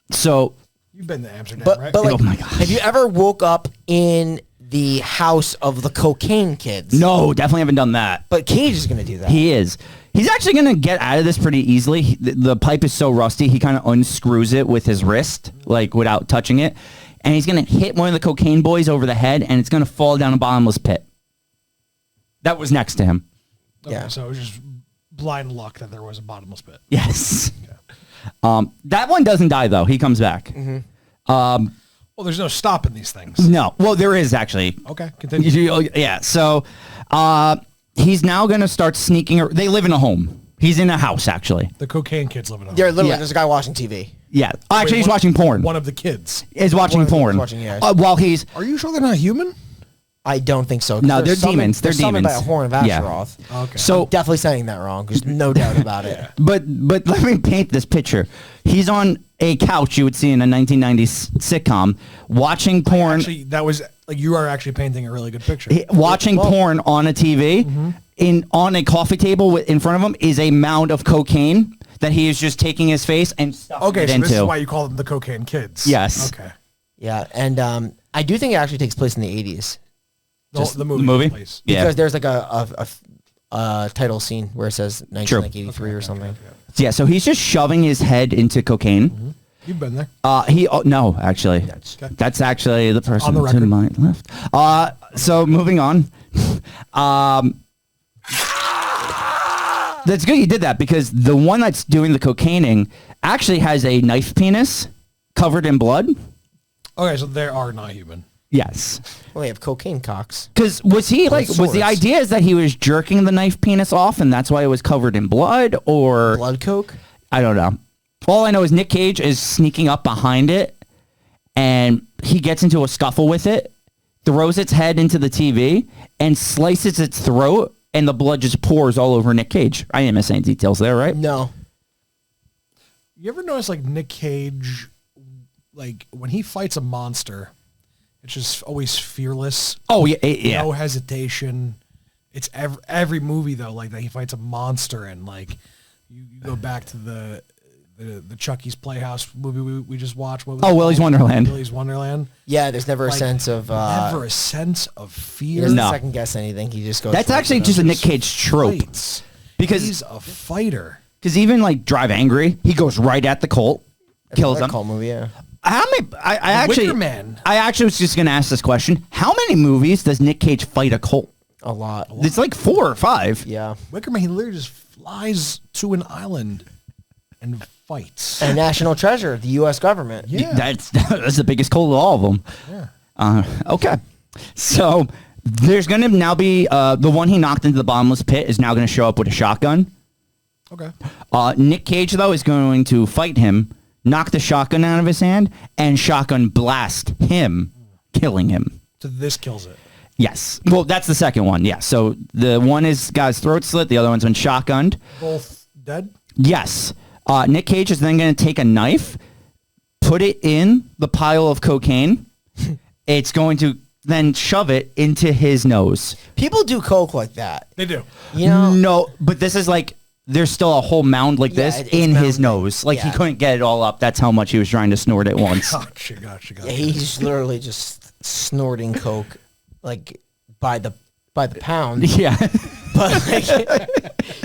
Speaker 2: So
Speaker 3: You've been to Amsterdam, right?
Speaker 1: But
Speaker 2: oh my gosh.
Speaker 1: Have you ever woke up in the house of the cocaine kids?
Speaker 2: no, definitely haven't done that.
Speaker 1: But Cage is going to do that.
Speaker 2: He is. He's actually going to get out of this pretty easily. The pipe is so rusty, he kind of unscrews it with his wrist, without touching it. And he's going to hit one of the cocaine boys over the head, and it's going to fall down a bottomless pit. That was next to him.
Speaker 3: Okay,
Speaker 1: Yeah.
Speaker 3: so it was just blind luck that there was a bottomless pit.
Speaker 2: Yes. That one doesn't die, though. He comes back.
Speaker 3: Well, there's no stopping these things.
Speaker 2: No. Well, there is, actually.
Speaker 3: Okay, continue.
Speaker 2: Yeah, so he's now going to start sneaking. They live in a home. He's in a house, actually.
Speaker 3: The cocaine kids living on.
Speaker 1: They're literally, there's a guy watching TV.
Speaker 2: Yeah. Actually, he's watching porn.
Speaker 3: One of the kids
Speaker 2: is watching porn. While he's...
Speaker 3: Are you sure they're not human?
Speaker 1: I don't think so.
Speaker 2: No, they're demons. They're
Speaker 1: summoned
Speaker 2: demons.
Speaker 1: by a horn of Astaroth.
Speaker 3: Yeah. Okay.
Speaker 2: So
Speaker 1: I'm definitely saying that wrong. There's no doubt about it.
Speaker 2: But let me paint this picture. He's on a couch you would see in a 1990s sitcom watching porn.
Speaker 3: Actually, that was like you are actually painting a really good picture.
Speaker 2: Watching porn on a TV. On a coffee table in front of him is a mound of cocaine that he is just taking his face and stuffing it into.
Speaker 3: This is why you call them the cocaine kids.
Speaker 2: Yes.
Speaker 3: Okay.
Speaker 1: Yeah, and I do think it actually takes place in the 80s.
Speaker 3: The movie? Place.
Speaker 2: Yeah.
Speaker 1: Because there's like a title scene where it says 1983 or something.
Speaker 2: Yeah, so he's just shoving his head into cocaine.
Speaker 3: You've been there.
Speaker 2: No, actually. That's actually the person to my left. So moving on. That's good you did that because the one that's doing the cocaining actually has a knife penis covered in blood.
Speaker 3: Okay, so they are not human.
Speaker 2: Yes.
Speaker 1: Well, they have cocaine cocks.
Speaker 2: Because was the idea is that he was jerking the knife penis off and that's why it was covered in blood or...
Speaker 1: Blood coke?
Speaker 2: I don't know. All I know is Nick Cage is sneaking up behind it and he gets into a scuffle with it, throws its head into the TV and slices its throat and the blood just pours all over Nick Cage. I didn't miss any details there, right?
Speaker 1: No.
Speaker 3: You ever notice like Nick Cage, like when he fights a monster... It's just always fearless.
Speaker 2: Oh, yeah.
Speaker 3: No hesitation. It's every movie, though, like that he fights a monster. And, like, you go back to the Chucky's Playhouse movie we just watched. What was
Speaker 2: Willy's Wonderland.
Speaker 3: Willy's Wonderland.
Speaker 1: Yeah, there's never a sense of...
Speaker 3: never a sense of fear.
Speaker 1: He doesn't second guess anything. He just goes...
Speaker 2: That's actually just a Nick Cage trope. Because
Speaker 3: he's a fighter.
Speaker 2: Because even, like, Drive Angry, he goes right at the Colt. Kills him.
Speaker 1: Colt movie, yeah.
Speaker 2: How many? I actually was just going to ask this question. How many movies does Nick Cage fight a Colt?
Speaker 1: A lot.
Speaker 2: It's like 4 or 5.
Speaker 1: Yeah.
Speaker 3: Wicker Man, he literally just flies to an island and fights.
Speaker 1: A national treasure, the U.S. government.
Speaker 3: Yeah.
Speaker 2: That's the biggest Colt of all of them.
Speaker 3: Yeah.
Speaker 2: Okay. So there's going to now be the one he knocked into the bottomless pit is now going to show up with a shotgun.
Speaker 3: Okay.
Speaker 2: Nick Cage, though, is going to fight him, knock the shotgun out of his hand, and shotgun blast him, killing him.
Speaker 3: So this kills it.
Speaker 2: Yes. Well, that's the second one. Yeah. So the one is guy's throat slit. The other one's been shotgunned.
Speaker 3: Both dead?
Speaker 2: Yes. Nick Cage is then going to take a knife, put it in the pile of cocaine. It's going to then shove it into his nose.
Speaker 1: People do coke like that.
Speaker 3: They do.
Speaker 1: You know?
Speaker 2: No, but this is like... There's still a whole mound like this in his nose. Like he couldn't get it all up. That's how much he was trying to snort at once.
Speaker 3: Gotcha.
Speaker 1: Yeah, he's literally just snorting coke like by the pound.
Speaker 2: Yeah.
Speaker 1: But like,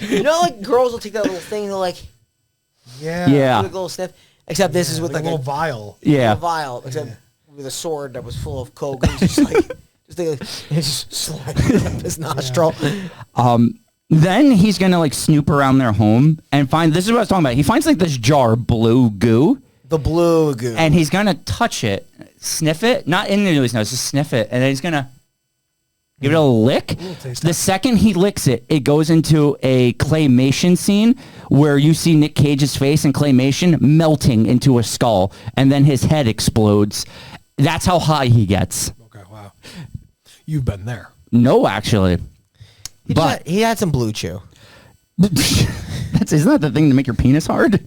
Speaker 1: you know, like girls will take that little thing and they're like,
Speaker 3: yeah,
Speaker 1: do a little sniff. Except this is with like
Speaker 3: a little vial.
Speaker 2: Yeah.
Speaker 1: A vial, except with a sword that was full of coke. And he's just like, it's just sliding up his nostril.
Speaker 2: Then he's going to like snoop around their home and find, this is what I was talking about. He finds like this jar of blue goo.
Speaker 1: The blue goo.
Speaker 2: And he's going to touch it, sniff it, not into his nose, just sniff it. And then he's going to give it a lick. The second he licks it, it goes into a claymation scene where you see Nick Cage's face in claymation melting into a skull. And then his head explodes. That's how high he gets.
Speaker 3: Okay, wow. You've been there.
Speaker 2: No, actually.
Speaker 1: He had some blue chew.
Speaker 2: Isn't that the thing to make your penis hard?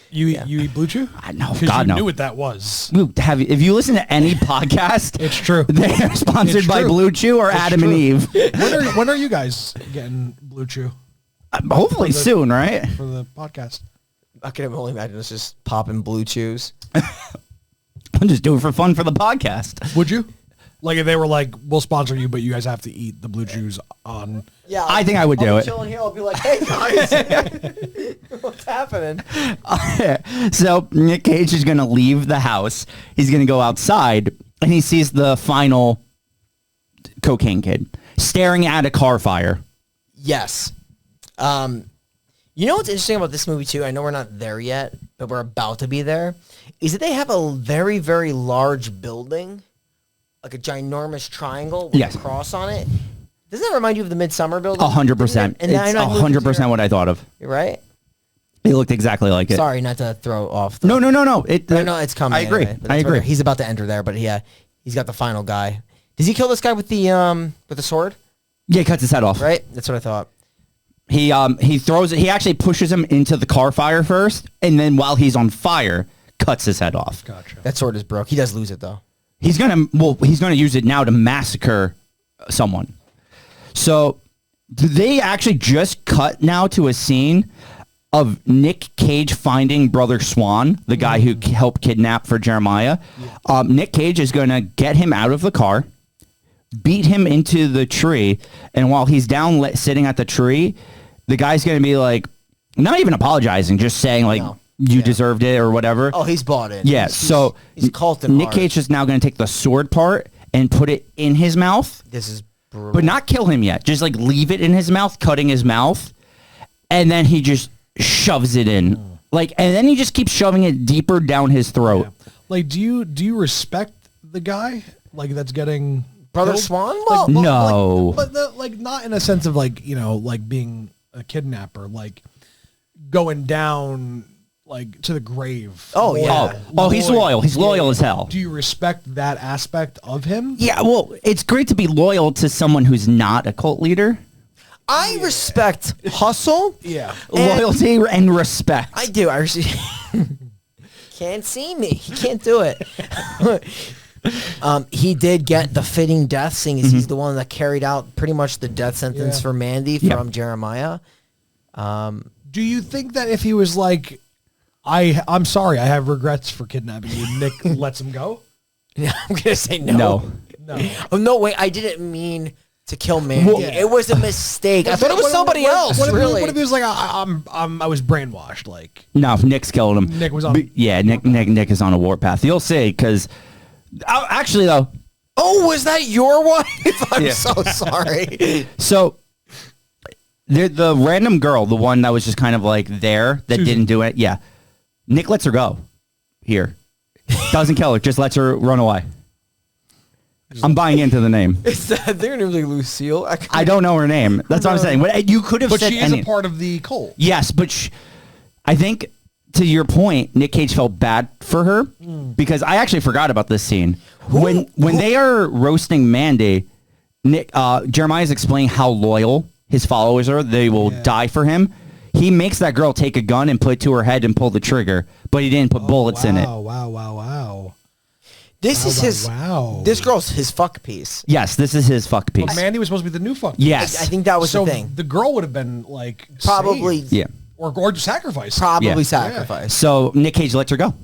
Speaker 3: You eat blue chew?
Speaker 2: No, God, no.
Speaker 3: You knew what that was.
Speaker 2: If you listen to any podcast,
Speaker 3: it's true.
Speaker 2: They're sponsored by Blue Chew or Adam and Eve.
Speaker 3: When are you guys getting Blue Chew?
Speaker 2: Hopefully soon, right?
Speaker 3: For the podcast.
Speaker 1: I can only imagine us just popping blue chews.
Speaker 2: I'll just do it for fun for the podcast.
Speaker 3: Would you? Like if they were like, we'll sponsor you, but you guys have to eat the blue chews on.
Speaker 1: Yeah,
Speaker 2: I think I would do it.
Speaker 1: Chilling here, I'll be like, hey guys, what's happening?
Speaker 2: So Nick Cage is going to leave the house. He's going to go outside, and he sees the final cocaine kid staring at a car fire.
Speaker 1: Yes. You know what's interesting about this movie too? I know we're not there yet, but we're about to be there. Is that they have a very, very large building, like a ginormous triangle with a cross on it. Doesn't that remind you of the Midsummer building?
Speaker 2: 100%. It's 100% what I thought of.
Speaker 1: You're right.
Speaker 2: It looked exactly like it.
Speaker 1: Sorry, not to throw off.
Speaker 2: No.
Speaker 1: No, it's coming.
Speaker 2: I agree.
Speaker 1: Anyway,
Speaker 2: I agree.
Speaker 1: He's about to enter there, but he's got the final guy. Does he kill this guy with the sword?
Speaker 2: Yeah, he cuts his head off.
Speaker 1: Right. That's what I thought.
Speaker 2: He throws it. He actually pushes him into the car fire first, and then while he's on fire, cuts his head off.
Speaker 3: Gotcha.
Speaker 1: That sword is broke. He does lose it though.
Speaker 2: He's gonna use it now to massacre someone. So they actually just cut now to a scene of Nick Cage finding Brother Swan, the guy who helped kidnap for Jeremiah. Yeah. Nick Cage is gonna get him out of the car, beat him into the tree, and while he's down sitting at the tree, the guy's gonna be like, not even apologizing, just saying like, you deserved it or whatever.
Speaker 1: Oh, he's bought in.
Speaker 2: Yeah,
Speaker 1: he's culted
Speaker 2: Nick
Speaker 1: hard.
Speaker 2: Cage is now going to take the sword part and put it in his mouth.
Speaker 1: This is brutal.
Speaker 2: But not kill him yet. Just like leave it in his mouth, cutting his mouth, and then he just shoves it in. Like, and then he just keeps shoving it deeper down his throat.
Speaker 3: Yeah. Like, do you respect the guy like that's getting
Speaker 1: Brother
Speaker 3: killed?
Speaker 1: Swan?
Speaker 3: Like,
Speaker 2: no,
Speaker 3: like not in a sense of like like being a kidnapper, like going down like to the grave.
Speaker 1: Oh yeah.
Speaker 2: Oh, he's loyal. He's loyal as hell.
Speaker 3: Do you respect that aspect of him?
Speaker 2: Yeah. Well, it's great to be loyal to someone who's not a cult leader.
Speaker 1: I respect hustle.
Speaker 3: Yeah.
Speaker 2: Loyalty and respect.
Speaker 1: I do. I can't see me. He can't do it. He did get the fitting death, seeing as he's the one that carried out pretty much the death sentence for Mandy from Jeremiah.
Speaker 3: Do you think that if he was like, I'm sorry, I have regrets for kidnapping you, Nick lets him go?
Speaker 1: Yeah, I'm gonna say no.
Speaker 3: No.
Speaker 1: Oh no! Wait, I didn't mean to kill Mandy. Well, it was a mistake. I thought it was somebody else.
Speaker 3: What
Speaker 1: really?
Speaker 3: if he was like, I was brainwashed? Like,
Speaker 2: no, Nick's killed him.
Speaker 3: Nick was on.
Speaker 2: Nick is on a warpath. You'll see, because actually though.
Speaker 1: Oh, was that your wife? I'm so sorry.
Speaker 2: So. The random girl, the one that was just kind of like there, that didn't do it. Yeah. Nick lets her go here. Doesn't kill her, just lets her run away. I'm buying into the name.
Speaker 1: Is that their name like Lucille?
Speaker 2: I don't know her name. That's what I'm saying. But you could have said
Speaker 3: she is a part of the cult.
Speaker 2: Yes, but I think, to your point, Nick Cage felt bad for her because I actually forgot about this scene. When they are roasting Mandy, Jeremiah's explaining how loyal his followers are. They will die for him. He makes that girl take a gun and put it to her head and pull the trigger, but he didn't put bullets in it.
Speaker 3: Wow.
Speaker 1: This is his.
Speaker 3: Wow.
Speaker 1: This girl's his fuck piece.
Speaker 2: Yes, this is his fuck piece.
Speaker 3: But Mandy was supposed to be the new fuck piece.
Speaker 2: Yes.
Speaker 1: I think that was
Speaker 3: so
Speaker 1: the thing.
Speaker 3: The girl would have been like
Speaker 1: Probably.
Speaker 3: saved.
Speaker 2: Yeah.
Speaker 3: Or sacrificed.
Speaker 1: Probably sacrificed.
Speaker 2: So Nick Cage lets her go.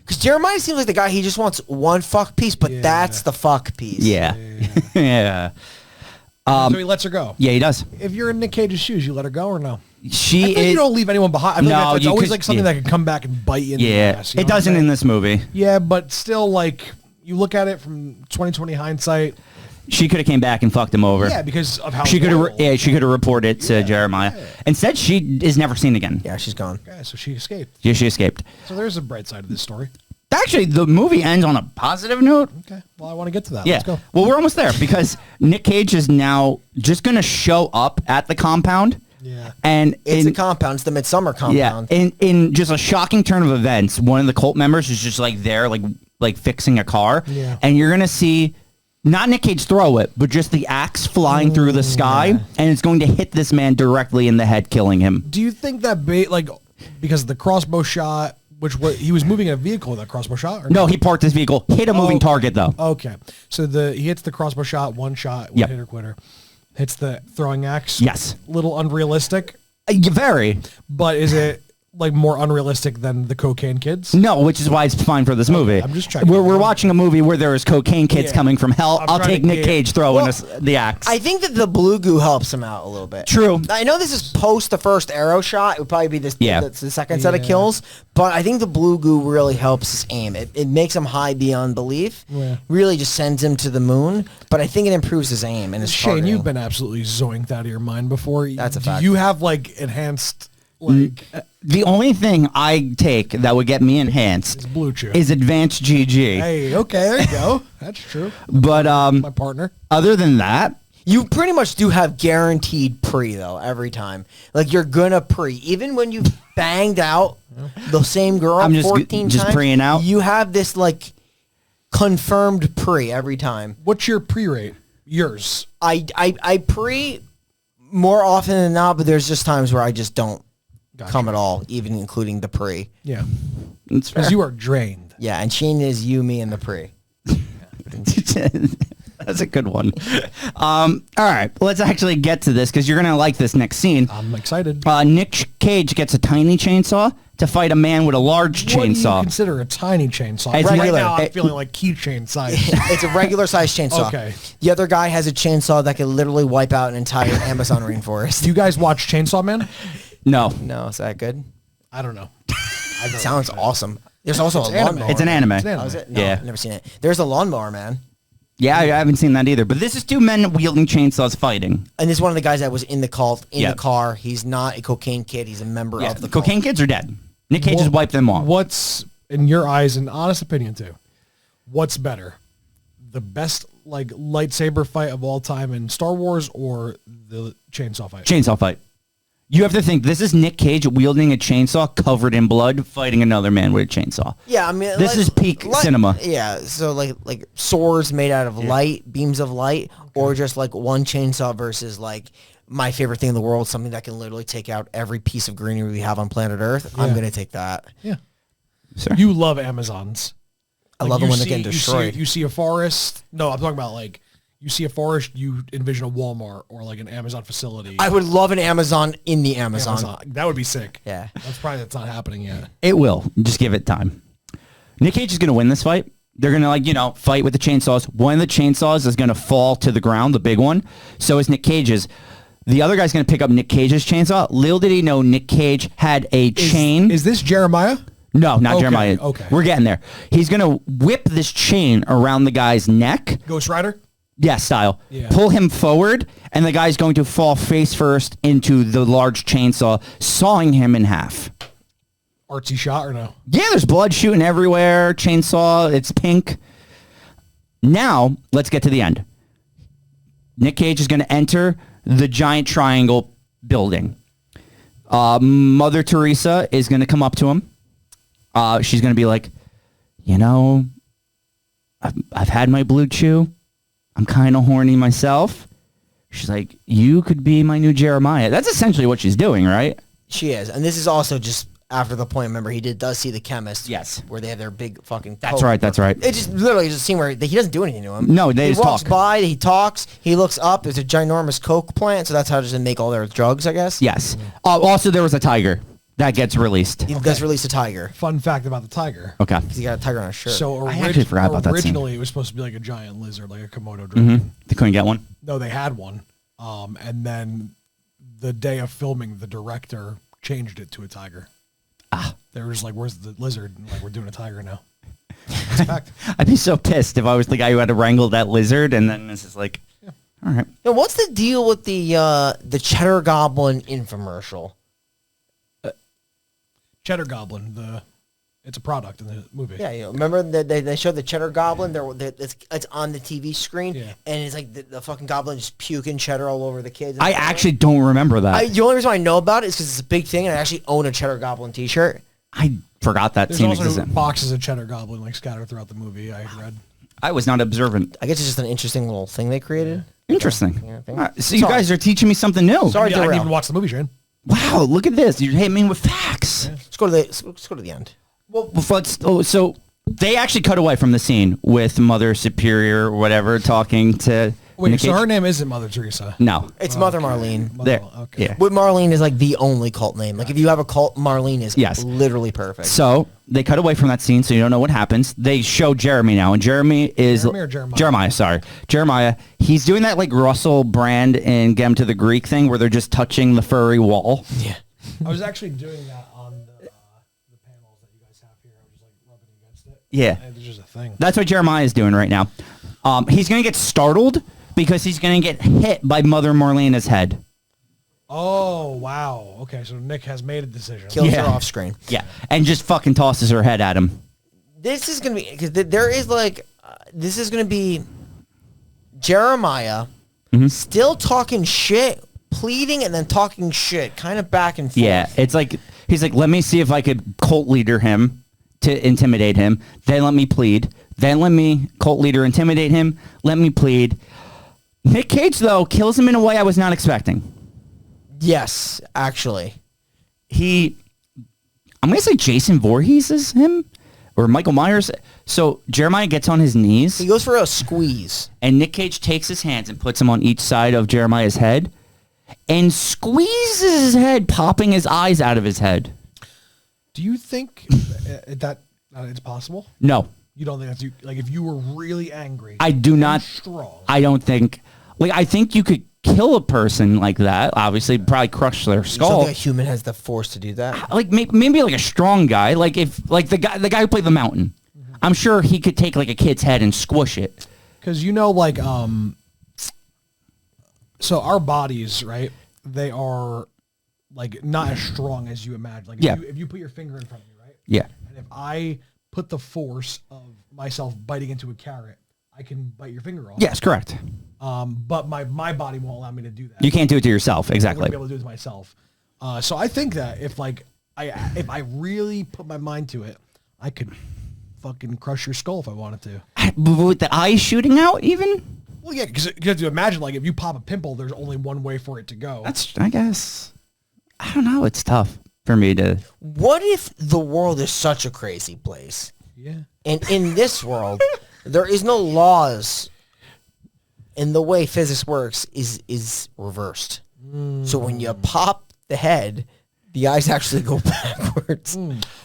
Speaker 1: Because Jeremiah seems like the guy, he just wants one fuck piece, but that's the fuck piece.
Speaker 2: Yeah. Yeah.
Speaker 3: So he lets her go.
Speaker 2: Yeah, he does.
Speaker 3: If you're in Nick Cage's shoes, you let her go or no? I
Speaker 2: You
Speaker 3: don't leave anyone behind. I feel like it's always like something
Speaker 2: yeah.
Speaker 3: that can come back and bite you in the ass.
Speaker 2: It doesn't in this movie.
Speaker 3: Yeah, but still, like, you look at it from 2020 hindsight.
Speaker 2: She could have came back and fucked him over.
Speaker 3: Yeah, because of how
Speaker 2: she could have. She could have reported to Jeremiah.
Speaker 3: Yeah.
Speaker 2: Instead, she is never seen again.
Speaker 1: Yeah, she's gone.
Speaker 3: Yeah, so she escaped.
Speaker 2: Yeah, she escaped.
Speaker 3: So there's a bright side of this story.
Speaker 2: Actually, the movie ends on a positive note.
Speaker 3: Okay, well, I want to get to that.
Speaker 2: Yeah.
Speaker 3: Let's go.
Speaker 2: Well, we're almost there because Nick Cage is now just going to show up at the compound.
Speaker 3: Yeah.
Speaker 2: And
Speaker 1: It's a compound. It's the Midsummer compound.
Speaker 2: Yeah. In just a shocking turn of events, one of the cult members is just like there, like fixing a car.
Speaker 3: Yeah.
Speaker 2: And you're going to see not Nick Cage throw it, but just the axe flying through the sky, and it's going to hit this man directly in the head, killing him.
Speaker 3: Do you think that because of the crossbow shot, he was moving in a vehicle with that crossbow shot? Or
Speaker 2: No, he parked his vehicle, hit a moving target though.
Speaker 3: Okay, so he hits the crossbow shot, one shot,
Speaker 2: Yep.
Speaker 3: hit or quitter. Hits the throwing axe.
Speaker 2: Yes.
Speaker 3: Little unrealistic,
Speaker 2: Very.
Speaker 3: but is it like more unrealistic than the Cocaine Kids?
Speaker 2: No, which is why it's fine for this movie.
Speaker 3: I'm just checking.
Speaker 2: We're watching a movie where there is cocaine kids
Speaker 3: Yeah.
Speaker 2: coming from hell.
Speaker 3: I'm
Speaker 2: I'll
Speaker 3: trying
Speaker 2: take
Speaker 3: to
Speaker 2: Nick
Speaker 3: get-
Speaker 2: Cage throwing the axe.
Speaker 1: I think that the blue goo helps him out a little bit.
Speaker 2: True.
Speaker 1: I know this is post the first arrow shot. It would probably be the second set of kills. But I think the blue goo really helps his aim. It makes him hide beyond belief.
Speaker 3: Yeah.
Speaker 1: Really just sends him to the moon. But I think it improves his aim and his
Speaker 3: Shane,
Speaker 1: targeting.
Speaker 3: you've been absolutely zoinked out of your mind before.
Speaker 1: That's a fact.
Speaker 3: Do you have like enhanced Like,
Speaker 2: The only thing I take that would get me enhanced
Speaker 3: it's Blue Chew.
Speaker 2: is Advanced GG.
Speaker 3: Hey, okay, there you go. That's true.
Speaker 2: But
Speaker 3: My partner.
Speaker 2: other than that,
Speaker 1: You pretty much do have guaranteed pre though every time. Like you're gonna pre, even when you banged out the same girl
Speaker 2: I'm just
Speaker 1: 14
Speaker 2: just
Speaker 1: times.
Speaker 2: preing out?
Speaker 1: You have this like confirmed pre every time.
Speaker 3: What's your pre-rate? Yours.
Speaker 1: I pre more often than not, but there's just times where I just don't come at all, even including the pre.
Speaker 3: Yeah.
Speaker 2: it's fair.
Speaker 3: Because you are drained.
Speaker 1: Yeah, and Sheen is you, me, and the pre.
Speaker 2: That's a good one. All right, let's actually get to this because you're gonna like this next scene.
Speaker 3: I'm excited.
Speaker 2: Nick Cage gets a tiny chainsaw to fight a man with a large
Speaker 3: What do you
Speaker 2: chainsaw.
Speaker 3: consider a tiny chainsaw?
Speaker 2: It's
Speaker 3: Right
Speaker 1: regular.
Speaker 3: now, I'm feeling like keychain size.
Speaker 1: It's a regular size chainsaw.
Speaker 3: Okay.
Speaker 1: The other guy has a chainsaw that could literally wipe out an entire Amazon rainforest.
Speaker 3: Do you guys watch Chainsaw Man?
Speaker 2: No,
Speaker 1: No, is that good?
Speaker 3: I don't know.
Speaker 1: It sounds awesome. There's also a
Speaker 3: anime.
Speaker 1: lawnmower.
Speaker 2: it's an anime.
Speaker 3: It's an anime.
Speaker 1: Oh, is it? No,
Speaker 2: Yeah.
Speaker 1: I've never seen it. There's a lawnmower man.
Speaker 2: Yeah, I haven't seen that either. But this is two men wielding chainsaws fighting.
Speaker 1: And this is one of the guys that was in the cult, in
Speaker 2: Yeah.
Speaker 1: the car. He's not a cocaine kid. He's a member
Speaker 2: Yeah,
Speaker 1: of the
Speaker 2: the cocaine
Speaker 1: cult.
Speaker 2: kids are dead. Nick Cage has wiped them off.
Speaker 3: What's, in your eyes, an honest opinion too, what's better? The best like lightsaber fight of all time in Star Wars or the chainsaw fight?
Speaker 2: Chainsaw fight. You have to think this is Nick Cage wielding a chainsaw covered in blood, fighting another man with a chainsaw.
Speaker 1: Yeah, I mean,
Speaker 2: This is peak cinema.
Speaker 1: Yeah, so like swords made out of light, beams of light, or just like one chainsaw versus like my favorite thing in the world, something that can literally take out every piece of greenery we have on planet Earth. I'm
Speaker 3: Yeah.
Speaker 1: gonna take that.
Speaker 3: Yeah.
Speaker 2: Sir.
Speaker 3: You love Amazons.
Speaker 1: I love
Speaker 3: you
Speaker 1: it when they
Speaker 3: see-
Speaker 1: get destroyed.
Speaker 3: You see a forest. No, I'm talking about like you see a forest, you envision a Walmart or like an Amazon facility.
Speaker 1: I would love an Amazon in the Amazon.
Speaker 3: Amazon. That would be sick.
Speaker 1: Yeah.
Speaker 3: That's not happening yet.
Speaker 2: It will. Just give it time. Nick Cage is going to win this fight. They're going to fight with the chainsaws. One of the chainsaws is going to fall to the ground, the big one. So is Nick Cage's. The other guy's going to pick up Nick Cage's chainsaw. Little did he know Nick Cage had a chain.
Speaker 3: Is this Jeremiah?
Speaker 2: No, not
Speaker 3: Okay,
Speaker 2: Jeremiah.
Speaker 3: okay.
Speaker 2: We're getting there. He's going to whip this chain around the guy's neck.
Speaker 3: Ghost Rider?
Speaker 2: Yeah, style.
Speaker 3: Yeah.
Speaker 2: Pull him forward, and the guy's going to fall face first into the large chainsaw, sawing him in half.
Speaker 3: Artsy shot or no?
Speaker 2: Yeah, there's blood shooting everywhere. Chainsaw, it's pink. Now, let's get to the end. Nick Cage is going to enter the giant triangle building. Mother Teresa is going to come up to him. She's going to be like, I've had my blue chew. I'm kind of horny myself. She's like, you could be my new Jeremiah. That's essentially what she's doing, right?
Speaker 1: She is, and this is also just after the point. Remember, does see the chemist.
Speaker 2: Yes.
Speaker 1: where they have their big fucking.
Speaker 2: That's right. That's right.
Speaker 1: It just literally is a scene where he doesn't do anything to him.
Speaker 2: No, they
Speaker 1: he
Speaker 2: just
Speaker 1: walks
Speaker 2: talk.
Speaker 1: by, he talks, he looks up. There's a ginormous coke plant, so that's how they make all their drugs, I guess.
Speaker 2: Yes. Also, there was a tiger that gets released.
Speaker 1: He does release a tiger.
Speaker 3: Fun fact about the tiger.
Speaker 2: Okay.
Speaker 1: Because he got a tiger on his shirt.
Speaker 3: So
Speaker 2: I actually forgot about that scene.
Speaker 3: originally it was supposed to be like a giant lizard, like a Komodo dragon.
Speaker 2: They couldn't get one.
Speaker 3: No, they had one. And then the day of filming, the director changed it to a tiger. They were just like, where's the lizard? And like, we're doing a tiger now. That's a fact.
Speaker 2: I'd be so pissed if I was the guy who had to wrangle that lizard, and then this is like, all right.
Speaker 1: Now, what's the deal with the Cheddar Goblin infomercial?
Speaker 3: Cheddar Goblin, it's a product in the movie.
Speaker 1: Yeah, remember they showed the Cheddar Goblin? It's on the TV screen,
Speaker 3: Yeah.
Speaker 1: and it's like the fucking goblin just puking cheddar all over the kids.
Speaker 2: I actually don't remember that.
Speaker 1: The only reason I know about it is because it's a big thing, and I actually own a Cheddar Goblin T-shirt.
Speaker 2: I forgot that
Speaker 3: There's
Speaker 2: scene
Speaker 3: also
Speaker 2: existed.
Speaker 3: boxes of Cheddar Goblin like scattered throughout the movie. I read.
Speaker 2: I was not observant.
Speaker 1: I guess it's just an interesting little thing they created.
Speaker 2: Interesting.
Speaker 1: Yeah,
Speaker 2: All right, so you
Speaker 1: Sorry.
Speaker 2: guys are teaching me something new.
Speaker 1: Sorry.
Speaker 3: I didn't
Speaker 1: derail.
Speaker 3: even watch the movie, Shane.
Speaker 2: Wow, look at this. You hit me with facts.
Speaker 1: Let's go to the end.
Speaker 2: Well, so they actually cut away from the scene with Mother Superior or whatever talking to
Speaker 3: Wait,
Speaker 2: Nick
Speaker 3: so
Speaker 2: Cage.
Speaker 3: her name isn't Mother Teresa?
Speaker 2: No.
Speaker 1: It's Mother Marlene.
Speaker 3: Mother-
Speaker 2: There.
Speaker 3: Okay.
Speaker 2: Yeah.
Speaker 1: But Marlene is like the only cult name. Like if you have a cult, Marlene is
Speaker 2: Yes.
Speaker 1: literally perfect.
Speaker 2: So they cut away from that scene, so you don't know what happens. They show Jeremy now, and Jeremy is
Speaker 3: Jeremy or Jeremiah?
Speaker 2: Jeremiah. Sorry, Jeremiah. He's doing that like Russell Brand in Get 'Em to the Greek thing, where they're just touching the furry wall.
Speaker 1: Yeah.
Speaker 3: I was actually doing that on the panels that you guys have here. I was just like rubbing against it.
Speaker 2: Yeah,
Speaker 3: And it's just a thing.
Speaker 2: that's what Jeremiah is doing right now. He's gonna get startled because he's gonna get hit by Mother Marlena's head.
Speaker 3: Oh, wow. Okay, so Nick has made a decision.
Speaker 1: Kills her off screen.
Speaker 2: Yeah, and just fucking tosses her head at him.
Speaker 1: This is going to be, because there is like, this is going to be Jeremiah still talking shit, pleading and then talking shit, kind of back and forth.
Speaker 2: Yeah, it's like, he's like, let me see if I could cult leader him to intimidate him. Then let me plead. Then let me cult leader intimidate him. Let me plead. Nick Cage, though, kills him in a way I was not expecting.
Speaker 1: Yes, actually.
Speaker 2: I'm going to say Jason Voorhees is him or Michael Myers. So Jeremiah gets on his knees.
Speaker 1: He goes for a squeeze.
Speaker 2: And Nick Cage takes his hands and puts them on each side of Jeremiah's head and squeezes his head, popping his eyes out of his head.
Speaker 3: Do you think that it's possible?
Speaker 2: No.
Speaker 3: You don't think that's like if you were really angry?
Speaker 2: I do not.
Speaker 3: Strong.
Speaker 2: I don't think. Like, I think you could kill a person like that. Obviously, probably crush their
Speaker 1: You don't
Speaker 2: skull.
Speaker 1: think a human has the force to do that?
Speaker 2: Like maybe like a strong guy. Like if like the guy who played the Mountain. I'm sure he could take like a kid's head and squish it.
Speaker 3: Because like so our bodies, right? They are like not as strong as you imagine. Like if you put your finger in front of me, right?
Speaker 2: Yeah.
Speaker 3: And if I put the force of myself biting into a carrot, I can bite your finger off.
Speaker 2: Yes, correct.
Speaker 3: But my body won't allow me to do that.
Speaker 2: You can't do it to yourself.
Speaker 3: I
Speaker 2: Exactly.
Speaker 3: wouldn't be able to do it to myself. So I think that if I really put my mind to it, I could fucking crush your skull if I wanted to.
Speaker 2: With the eyes shooting out, even.
Speaker 3: Well, yeah, because you have to imagine, like, if you pop a pimple, there's only one way for it to go.
Speaker 2: That's, I guess. I don't know. It's tough for me to.
Speaker 1: What if the world is such a crazy place?
Speaker 3: Yeah.
Speaker 1: And in this world, there is no laws, and the way physics works is reversed. So when you pop the head, the eyes actually go backwards.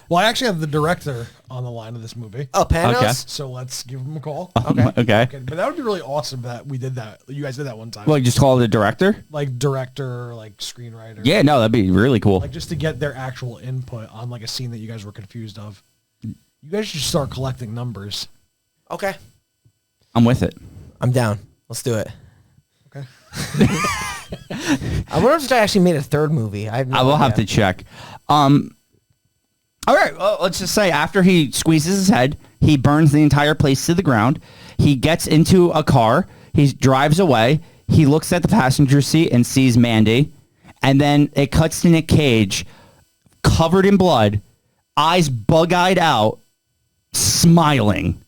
Speaker 3: Well, I actually have the director on the line of this movie.
Speaker 1: Oh, Panos?
Speaker 2: Okay.
Speaker 3: So let's give him a call.
Speaker 2: Okay.
Speaker 3: But that would be really awesome that we did that. You guys did that one time.
Speaker 2: Well, you just call the director?
Speaker 3: Like director, like screenwriter.
Speaker 2: Yeah, no, that'd be really cool.
Speaker 3: Like just to get their actual input on like a scene that you guys were confused of. You guys should start collecting numbers.
Speaker 1: Okay.
Speaker 2: I'm with it.
Speaker 1: I'm down. Let's do it.
Speaker 3: Okay.
Speaker 1: I wonder if they actually made a third movie. I
Speaker 2: will have to check. All right, well, let's just say after he squeezes his head, he burns the entire place to the ground. He gets into a car. He drives away. He looks at the passenger seat and sees Mandy. And then it cuts to Nick Cage, covered in blood, eyes bug-eyed out, smiling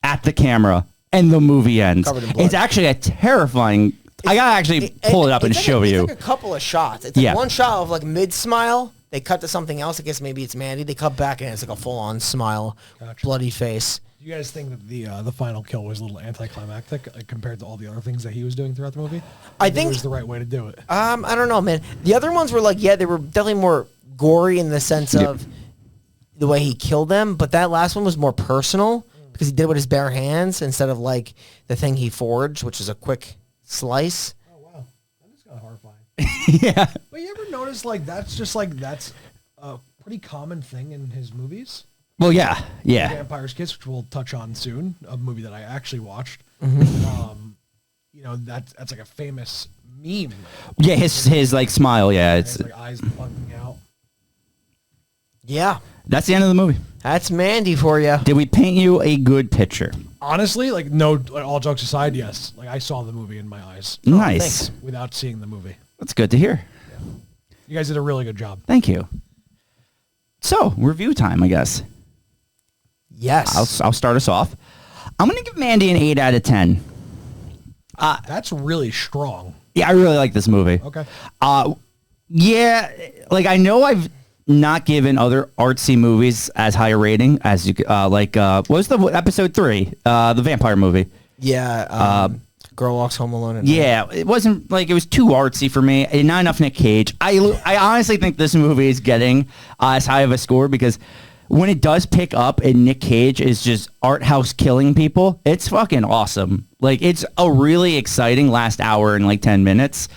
Speaker 2: at the camera. And the movie ends.
Speaker 1: Covered in blood.
Speaker 2: It's actually a terrifying... I gotta actually pull it up and show you.
Speaker 1: It's like a couple of shots. It's like one shot of like mid-smile. They cut to something else. I guess maybe it's Mandy. They cut back and it's like a full-on smile, bloody face.
Speaker 3: Do you guys think that the final kill was a little anticlimactic compared to all the other things that he was doing throughout the movie?
Speaker 1: I think
Speaker 3: it was the right way to do it.
Speaker 1: I don't know, man. The other ones were like, yeah, they were definitely more gory in the sense of the way he killed them, but that last one was more personal because he did it with his bare hands instead of like the thing he forged, which is a quick slice.
Speaker 3: Oh wow, that is kind of horrifying.
Speaker 2: Yeah.
Speaker 3: But you ever notice that's a pretty common thing in his movies?
Speaker 2: Well, yeah.
Speaker 3: Vampire's Kiss, which we'll touch on soon, a movie that I actually watched. That's like a famous meme.
Speaker 2: Yeah, his like smile. Yeah, it's
Speaker 3: like eyes bugging out.
Speaker 1: Yeah,
Speaker 2: that's the end of the movie.
Speaker 1: that's Mandy for you.
Speaker 2: Did we paint you a good picture?
Speaker 3: Honestly, like no, like, all jokes aside, yes. Like I saw the movie in my eyes
Speaker 2: Nice.
Speaker 1: thanks.
Speaker 3: without seeing the movie.
Speaker 2: That's good to hear.
Speaker 3: You guys did a really good job.
Speaker 2: Thank you. So, review time, I guess.
Speaker 1: Yes.
Speaker 2: I'll start us off. I'm going to give Mandy an 8 out of 10.
Speaker 3: That's really strong.
Speaker 2: Yeah, I really like this movie.
Speaker 3: Okay.
Speaker 2: Yeah, like I know I've not given other artsy movies as high a rating as you what was the episode 3, the vampire movie.
Speaker 1: Yeah. Girl Walks Home Alone. At
Speaker 2: Yeah, it wasn't like it was too artsy for me. And not enough Nick Cage. I honestly think this movie is getting as high of a score because when it does pick up and Nick Cage is just art house killing people, it's fucking awesome. Like it's a really exciting last hour and like 10 minutes.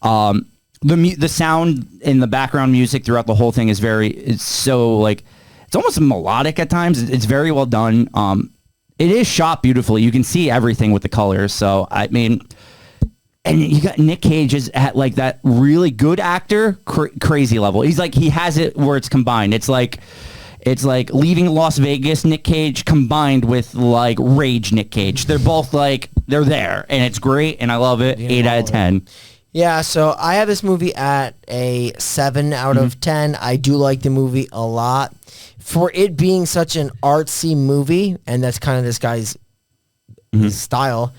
Speaker 2: The sound and the background music throughout the whole thing is it's so like it's almost melodic at times. It's very well done. It is shot beautifully. You can see everything with the colors. So, I mean, And you got Nick Cage is at like that really good actor, crazy level. He's like, he has it where it's combined. It's like Leaving Las Vegas Nick Cage combined with like Rage Nick Cage. They're both like, they're there, and it's great, and I love it. 8 out of 10.
Speaker 1: Yeah, so I have this movie at a 7 out of 10. I do like the movie a lot. For it being such an artsy movie, and that's kind of this guy's his style,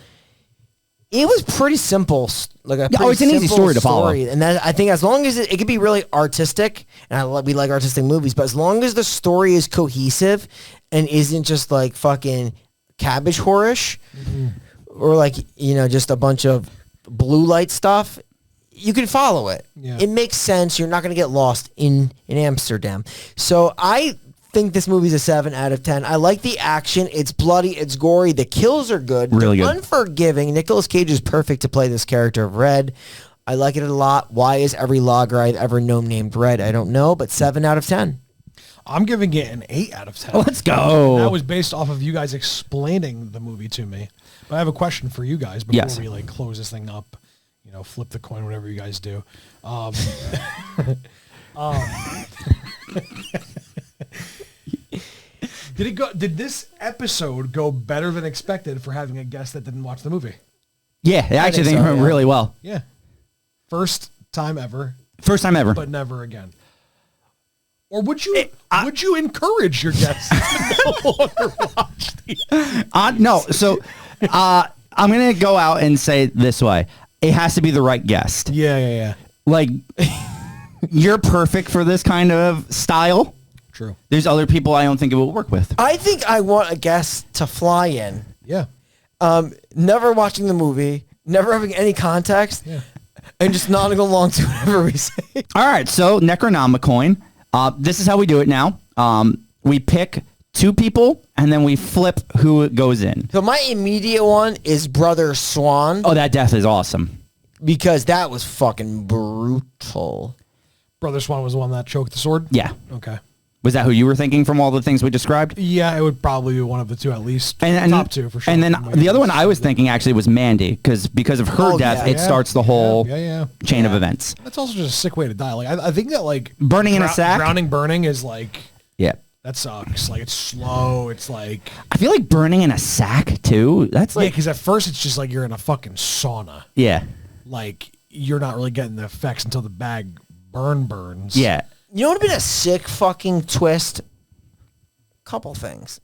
Speaker 1: it was pretty simple, like a pretty
Speaker 2: it's an easy story to follow.
Speaker 1: And that, I think as long as it could be really artistic, and we like artistic movies, but as long as the story is cohesive and isn't just like fucking cabbage whorish or like, you know, just a bunch of blue light stuff, you can follow it.
Speaker 3: Yeah.
Speaker 1: It makes sense. You're not going to get lost in Amsterdam. So I think this movie's a 7 out of 10. I like the action. It's bloody. It's gory. The kills are good.
Speaker 2: Really
Speaker 1: They're
Speaker 2: good.
Speaker 1: Unforgiving. Nicolas Cage is perfect to play this character of Red. I like it a lot. Why is every logger I've ever known named Red? I don't know, but 7 out of 10.
Speaker 3: I'm giving it an 8 out of 10.
Speaker 2: Let's go.
Speaker 3: That was based off of you guys explaining the movie to me. But I have a question for you guys before
Speaker 2: Yes.
Speaker 3: we like close this thing up. You know, flip the coin, whatever you guys do. Did this episode go better than expected for having a guest that didn't watch the movie?
Speaker 2: Yeah, I actually think it went really well.
Speaker 3: Yeah. First time ever,
Speaker 2: First time ever.
Speaker 3: but never again. Or would you encourage your guests to no longer watch the
Speaker 2: No, so I'm going to go out and say it this way. It has to be the right guest.
Speaker 3: Yeah.
Speaker 2: Like, you're perfect for this kind of style.
Speaker 3: True.
Speaker 2: There's other people I don't think it will work with.
Speaker 1: I think I want a guest to fly in.
Speaker 3: Yeah.
Speaker 1: Never watching the movie, never having any context, and just nodding along to whatever we say.
Speaker 2: All right, so Necronomicoin. This is how we do it now. We pick 2 people, and then we flip who goes in.
Speaker 1: So my immediate one is Brother Swan,
Speaker 2: Oh, that death is awesome.
Speaker 1: because that was fucking brutal.
Speaker 3: Brother Swan was the one that choked the sword?
Speaker 2: Yeah.
Speaker 3: Okay.
Speaker 2: Was that who you were thinking from all the things we described?
Speaker 3: Yeah, it would probably be one of the 2 at least.
Speaker 2: And
Speaker 3: top 2 for sure.
Speaker 2: And then the other one I was thinking actually was Mandy, because of her
Speaker 1: Oh,
Speaker 2: death,
Speaker 1: yeah.
Speaker 2: it starts the whole
Speaker 3: Yeah.
Speaker 2: chain of events.
Speaker 3: That's also just a sick way to die. Like I think that like
Speaker 2: Burning in a sack?
Speaker 3: burning is like
Speaker 2: Yeah.
Speaker 3: that sucks. Like it's slow. It's like
Speaker 2: I feel like burning in a sack too. That's
Speaker 3: yeah,
Speaker 2: like
Speaker 3: because at first it's just like you're in a fucking sauna.
Speaker 2: yeah.
Speaker 3: Like you're not really getting the effects until the bag burns.
Speaker 2: Yeah.
Speaker 1: You know what would have been a sick fucking twist? Couple things.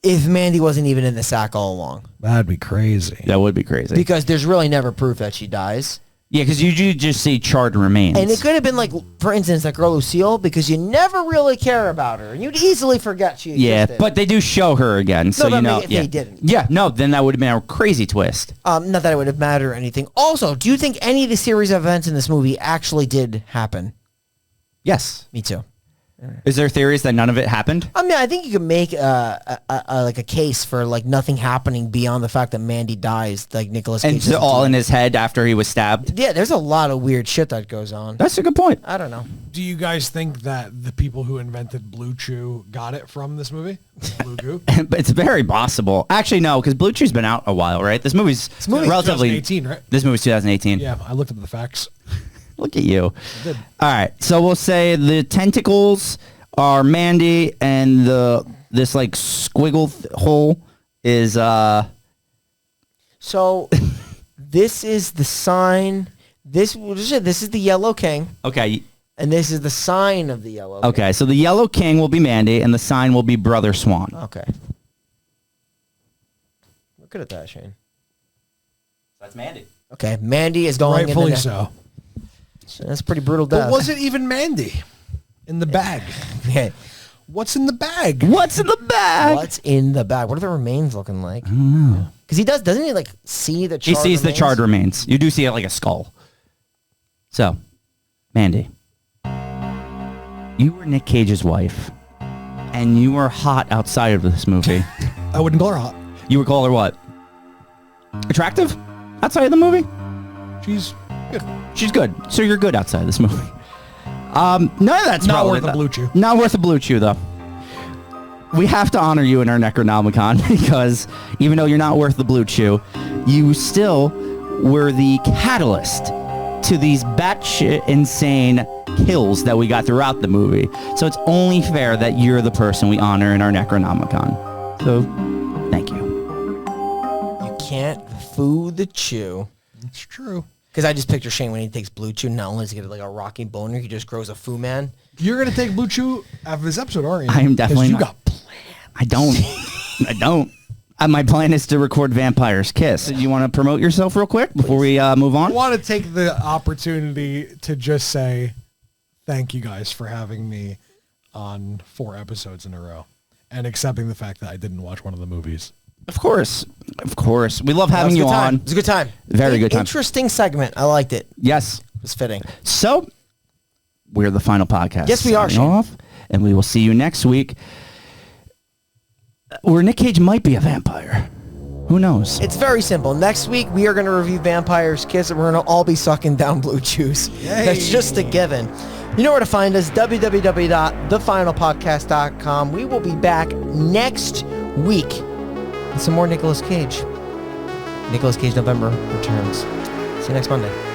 Speaker 1: If Mandy wasn't even in the sack all along.
Speaker 3: That'd be crazy.
Speaker 2: That would be crazy.
Speaker 1: Because there's really never proof that she dies.
Speaker 2: Yeah, because you do just see charred remains.
Speaker 1: And it could have been like, for instance, that girl Lucille, because you never really care about her. And you'd easily forget she existed.
Speaker 2: yeah, but they do show her again, so
Speaker 1: but
Speaker 2: you know.
Speaker 1: if
Speaker 2: yeah.
Speaker 1: they didn't.
Speaker 2: Yeah, no, then that would have been a crazy twist.
Speaker 1: Not that it would have mattered or anything. Also, do you think any of the series of events in this movie actually did happen?
Speaker 2: Yes.
Speaker 1: Me too.
Speaker 2: Is there theories that none of it happened?
Speaker 1: I mean, I think you could make like a case for like nothing happening beyond the fact that Mandy dies, like Nicolas Cage.
Speaker 2: And it's all in his head after he was stabbed?
Speaker 1: Yeah, there's a lot of weird shit that goes on.
Speaker 2: That's a good point.
Speaker 1: I don't know.
Speaker 3: Do you guys think that the people who invented Blue Chew got it from this movie? Blue Goo?
Speaker 2: But it's very possible. Actually, no, because Blue Chew's been out a while, right? This movie's relatively...
Speaker 3: 2018, right?
Speaker 2: This movie's 2018.
Speaker 3: Yeah, I looked up the facts.
Speaker 2: Look at you.
Speaker 3: I did.
Speaker 2: All right, so we'll say the tentacles are Mandy, and this like squiggle hole is
Speaker 1: So this is the sign. This is the Yellow King,
Speaker 2: okay.
Speaker 1: and this is the sign of the Yellow King.
Speaker 2: Okay, so the Yellow King will be Mandy, and the sign will be Brother Swan.
Speaker 1: Okay. We're good at that, Shane.
Speaker 2: That's Mandy.
Speaker 1: Okay, Mandy is going
Speaker 3: Rightfully
Speaker 1: in the
Speaker 3: so.
Speaker 1: That's a pretty brutal death.
Speaker 3: But was it even Mandy in the bag?
Speaker 1: Okay.
Speaker 3: What's in the bag?
Speaker 2: What's in the bag?
Speaker 1: What's in the bag? What are the remains looking like?
Speaker 2: I don't know.
Speaker 1: Because doesn't he like see the
Speaker 2: He
Speaker 1: charred
Speaker 2: sees the
Speaker 1: remains?
Speaker 2: charred remains. You do see it like a skull. So, Mandy, you were Nick Cage's wife, and you were hot outside of this movie.
Speaker 3: I wouldn't call her hot.
Speaker 2: You would call her what? Attractive? Outside of the movie?
Speaker 3: She's good.
Speaker 2: She's good. So you're good outside of this movie. None of that's
Speaker 3: Not
Speaker 2: relevant,
Speaker 3: worth a
Speaker 2: though.
Speaker 3: Blue Chew.
Speaker 2: Not worth a Blue Chew, though. we have to honor you in our Necronomicon because even though you're not worth the blue chew, you still were the catalyst to these batshit insane kills that we got throughout the movie. So it's only fair that you're the person we honor in our Necronomicon. So, thank you.
Speaker 1: You can't foo the chew.
Speaker 3: It's true.
Speaker 1: Because I just picture Shane when he takes Blue Chew, not only does he get like a rocking boner, he just grows a Fu Man.
Speaker 3: You're going to take Blue Chew after this episode, aren't you?
Speaker 2: I am definitely
Speaker 3: you
Speaker 2: not.
Speaker 3: got plans.
Speaker 2: I don't. I don't. My plan is to record Vampire's Kiss. You want to promote yourself real quick before we move on?
Speaker 3: I want to take the opportunity to just say thank you guys for having me on 4 episodes in a row and accepting the fact that I didn't watch one of the movies.
Speaker 2: Of course. Of course. We love having you on.
Speaker 1: It was a good time.
Speaker 2: Very good time.
Speaker 1: Interesting segment. I liked it.
Speaker 2: Yes.
Speaker 1: It was fitting.
Speaker 2: So, we're the final podcast.
Speaker 1: Yes, we are,
Speaker 2: Signing off, and we will see you next week. Where Nick Cage might be a vampire. Who knows?
Speaker 1: It's very simple. Next week, we are going to review Vampire's Kiss, and we're going to all be sucking down Blue Chews. That's just a given. You know where to find us, www.thefinalpodcast.com. We will be back next week with some more Nicolas Cage. Nicolas Cage November returns. See you next Monday.